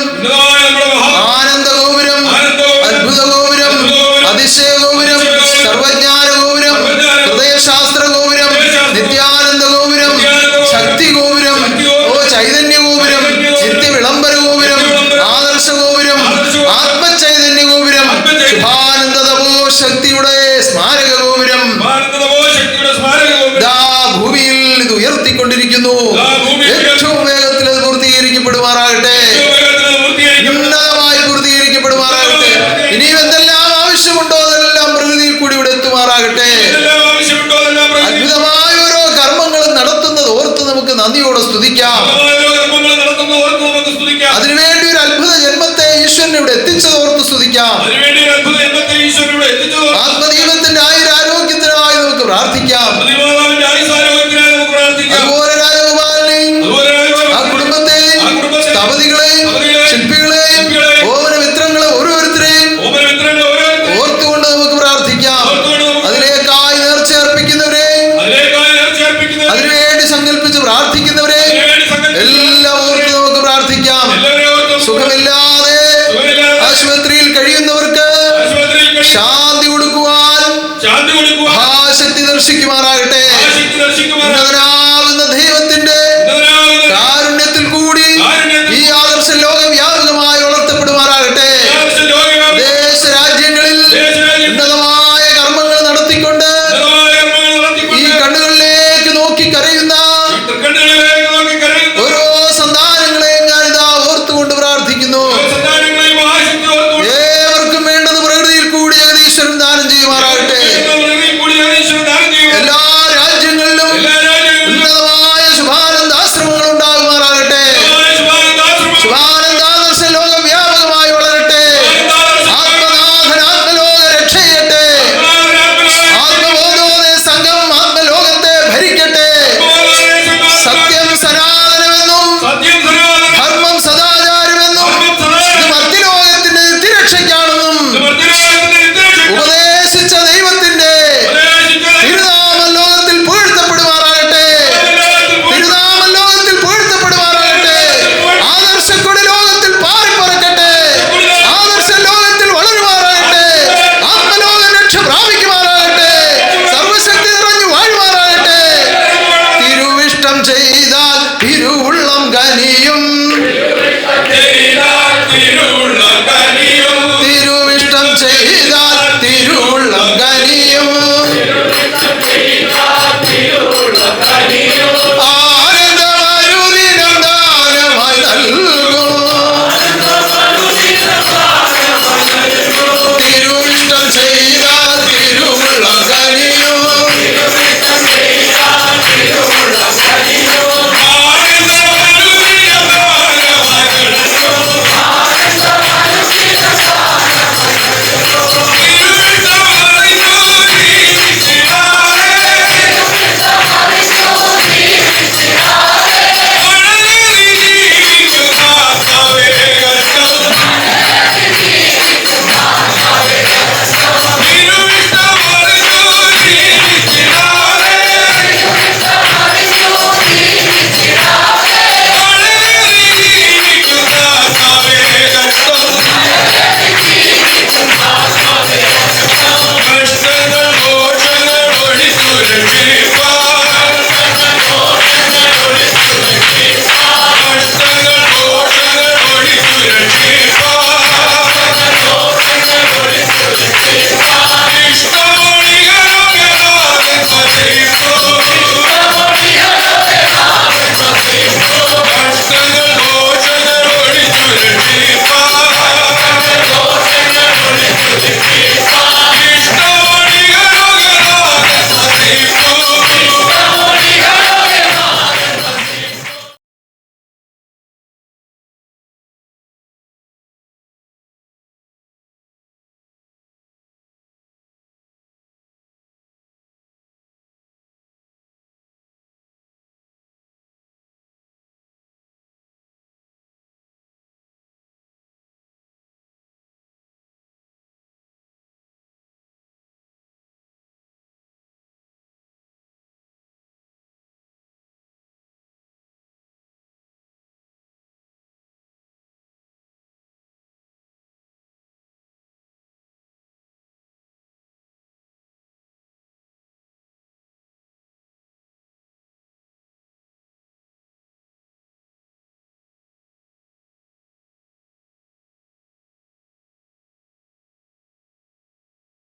ആനന്ദ ഗോപുരം, അത്ഭുത ഗോപുരം, അതിശയ ഗോപുരം, സർവജ്ഞാന ഗോപുരം, ഹൃദയശാസ്ത്ര ഗോപുരം, നിത്യാനന്ദ ഗോപുരം, ശക്തി ഗോപുരം, ചൈതന്യ ഗോപുരം, നിത്യ വിളംബര ഗോപുരം, ആദർശ ഗോപുരം, ആത്മചൈതന്യ ഗോപുരം, ശുഭാനന്ദ തപോ ശക്തിയുടെ സ്മാരക ഗോപുരം ഭൂമിയിൽ ഇത് ഉയർത്തിക്കൊണ്ടിരിക്കുന്നു. ഏറ്റവും വേഗത്തിൽ അത് പൂർത്തീകരിക്കപ്പെടുമാറാകട്ടെ. ഉന്നതമായി പൂർത്തീകരിക്കപ്പെടുമാറാകട്ടെ. ഇനിയും എന്തെല്ലാം ആവശ്യമുണ്ടോ അതെല്ലാം പ്രകൃതിയിൽ കൂടി ഇവിടെ എത്തുമാറാകട്ടെ. അത്ഭുതമായ ഓരോ കർമ്മങ്ങളും നടത്തുന്നത് ഓർത്ത് നമുക്ക് നന്ദിയോടെ സ്തുതിക്കാം. അതിനുവേണ്ടി ഒരു അത്ഭുത ജന്മത്തെ ഈശ്വരൻ ഇവിടെ എത്തിച്ചത് ഓർത്ത് സ്തുതിക്കാം. ആത്മദീപത്തിന്റെ ആയുരാരോഗ്യത്തിനായി നമുക്ക് പ്രാർത്ഥിക്കാം. അതുപോലെ രാജഗോപാലിനെയും ആ കുടുംബത്തെയും സ്ഥപതികളെയും ശില്പികളെയും ഓമന മിത്രങ്ങളെ ഓരോരുത്തരെയും ഓർത്തുകൊണ്ട് നമുക്ക് പ്രാർത്ഥിക്കാം. അതിലേക്കായി നേർച്ച അർപ്പിക്കുന്നവരെയും അതിനുവേണ്ടി സങ്കല്പിച്ച് പ്രാർത്ഥിക്കുന്നവരെയും എല്ലാം ഓർത്ത് നമുക്ക് പ്രാർത്ഥിക്കാം. സുഖമില്ലാതെ ആശുപത്രിയിൽ കഴിയുന്നവർക്ക് ശാന്തി കൊടുക്കുവാൻ മഹാശക്തി ദർശിക്കുമാറാകട്ടെ. ഉന്നതനാകുന്ന ദൈവത്തിന്റെ കാരുണ്യത്തിൽ കൂടി ഈ ആദർശ ലോകം വ്യാപകമായി വളർത്തപ്പെടുമാറാകട്ടെ. ദേശരാജ്യങ്ങളിൽ ഉന്നതമായ കർമ്മങ്ങൾ നടത്തിക്കൊണ്ട് ഈ കണ്ണുകളിലേക്ക് നോക്കി കരയുന്ന ഓരോ സന്താനങ്ങളെയും ഞാനിതാ ഓർത്തുകൊണ്ട് പ്രാർത്ഥിക്കുന്നു. ഏവർക്കും വേണ്ടത് പ്രകൃതിയിൽ കൂടി ജഗദീശ്വരൻ ദാനം ചെയ്യുമാറാകട്ടെ. എല്ലാ രാജ്യങ്ങളിലും ഉന്നതമായ ശുഭാനന്ദാശ്രമങ്ങൾ ഉണ്ടാകുമാറാകട്ടെ. ശുഭാനന്ദാദർശ ലോകം വ്യാപകമായി വളരട്ടെ. ആത്മനാഥൻ ആത്മലോക രക്ഷ ചെയ്യട്ടെ. ആത്മബോധോദയ സംഘം ആത്മലോകത്തെ ഭരിക്കട്ടെ. സത്യം സനാതനമെന്നും ധർമ്മം സദാചാരമെന്നും ഇത് മധ്യലോകത്തിന്റെ നിത്യരക്ഷയ്ക്കാണെന്നും ഉപദേശിച്ച ദൈവത്തിന്റെ തിരുനാമം ലോകത്തിൽ പുകഴ്ത്തപ്പെടുമാറാകട്ടെ. തിരുനാമം ലോകത്തിൽ പുകഴ്ത്തപ്പെടുമാറാകട്ടെ. ആദർശക്കൊടി ലോകത്തിൽ പാറിപ്പറക്കട്ടെ. ആദർശ ലോകത്തിൽ വളരുമാറാകട്ടെ. ആത്മലോക രക്ഷ പ്രാപിക്കുമാറാകട്ടെ. സർവശക്തി നിറഞ്ഞു വാഴുമാറാകട്ടെ. തിരുവിഷ്ടം ചെയ്താൽ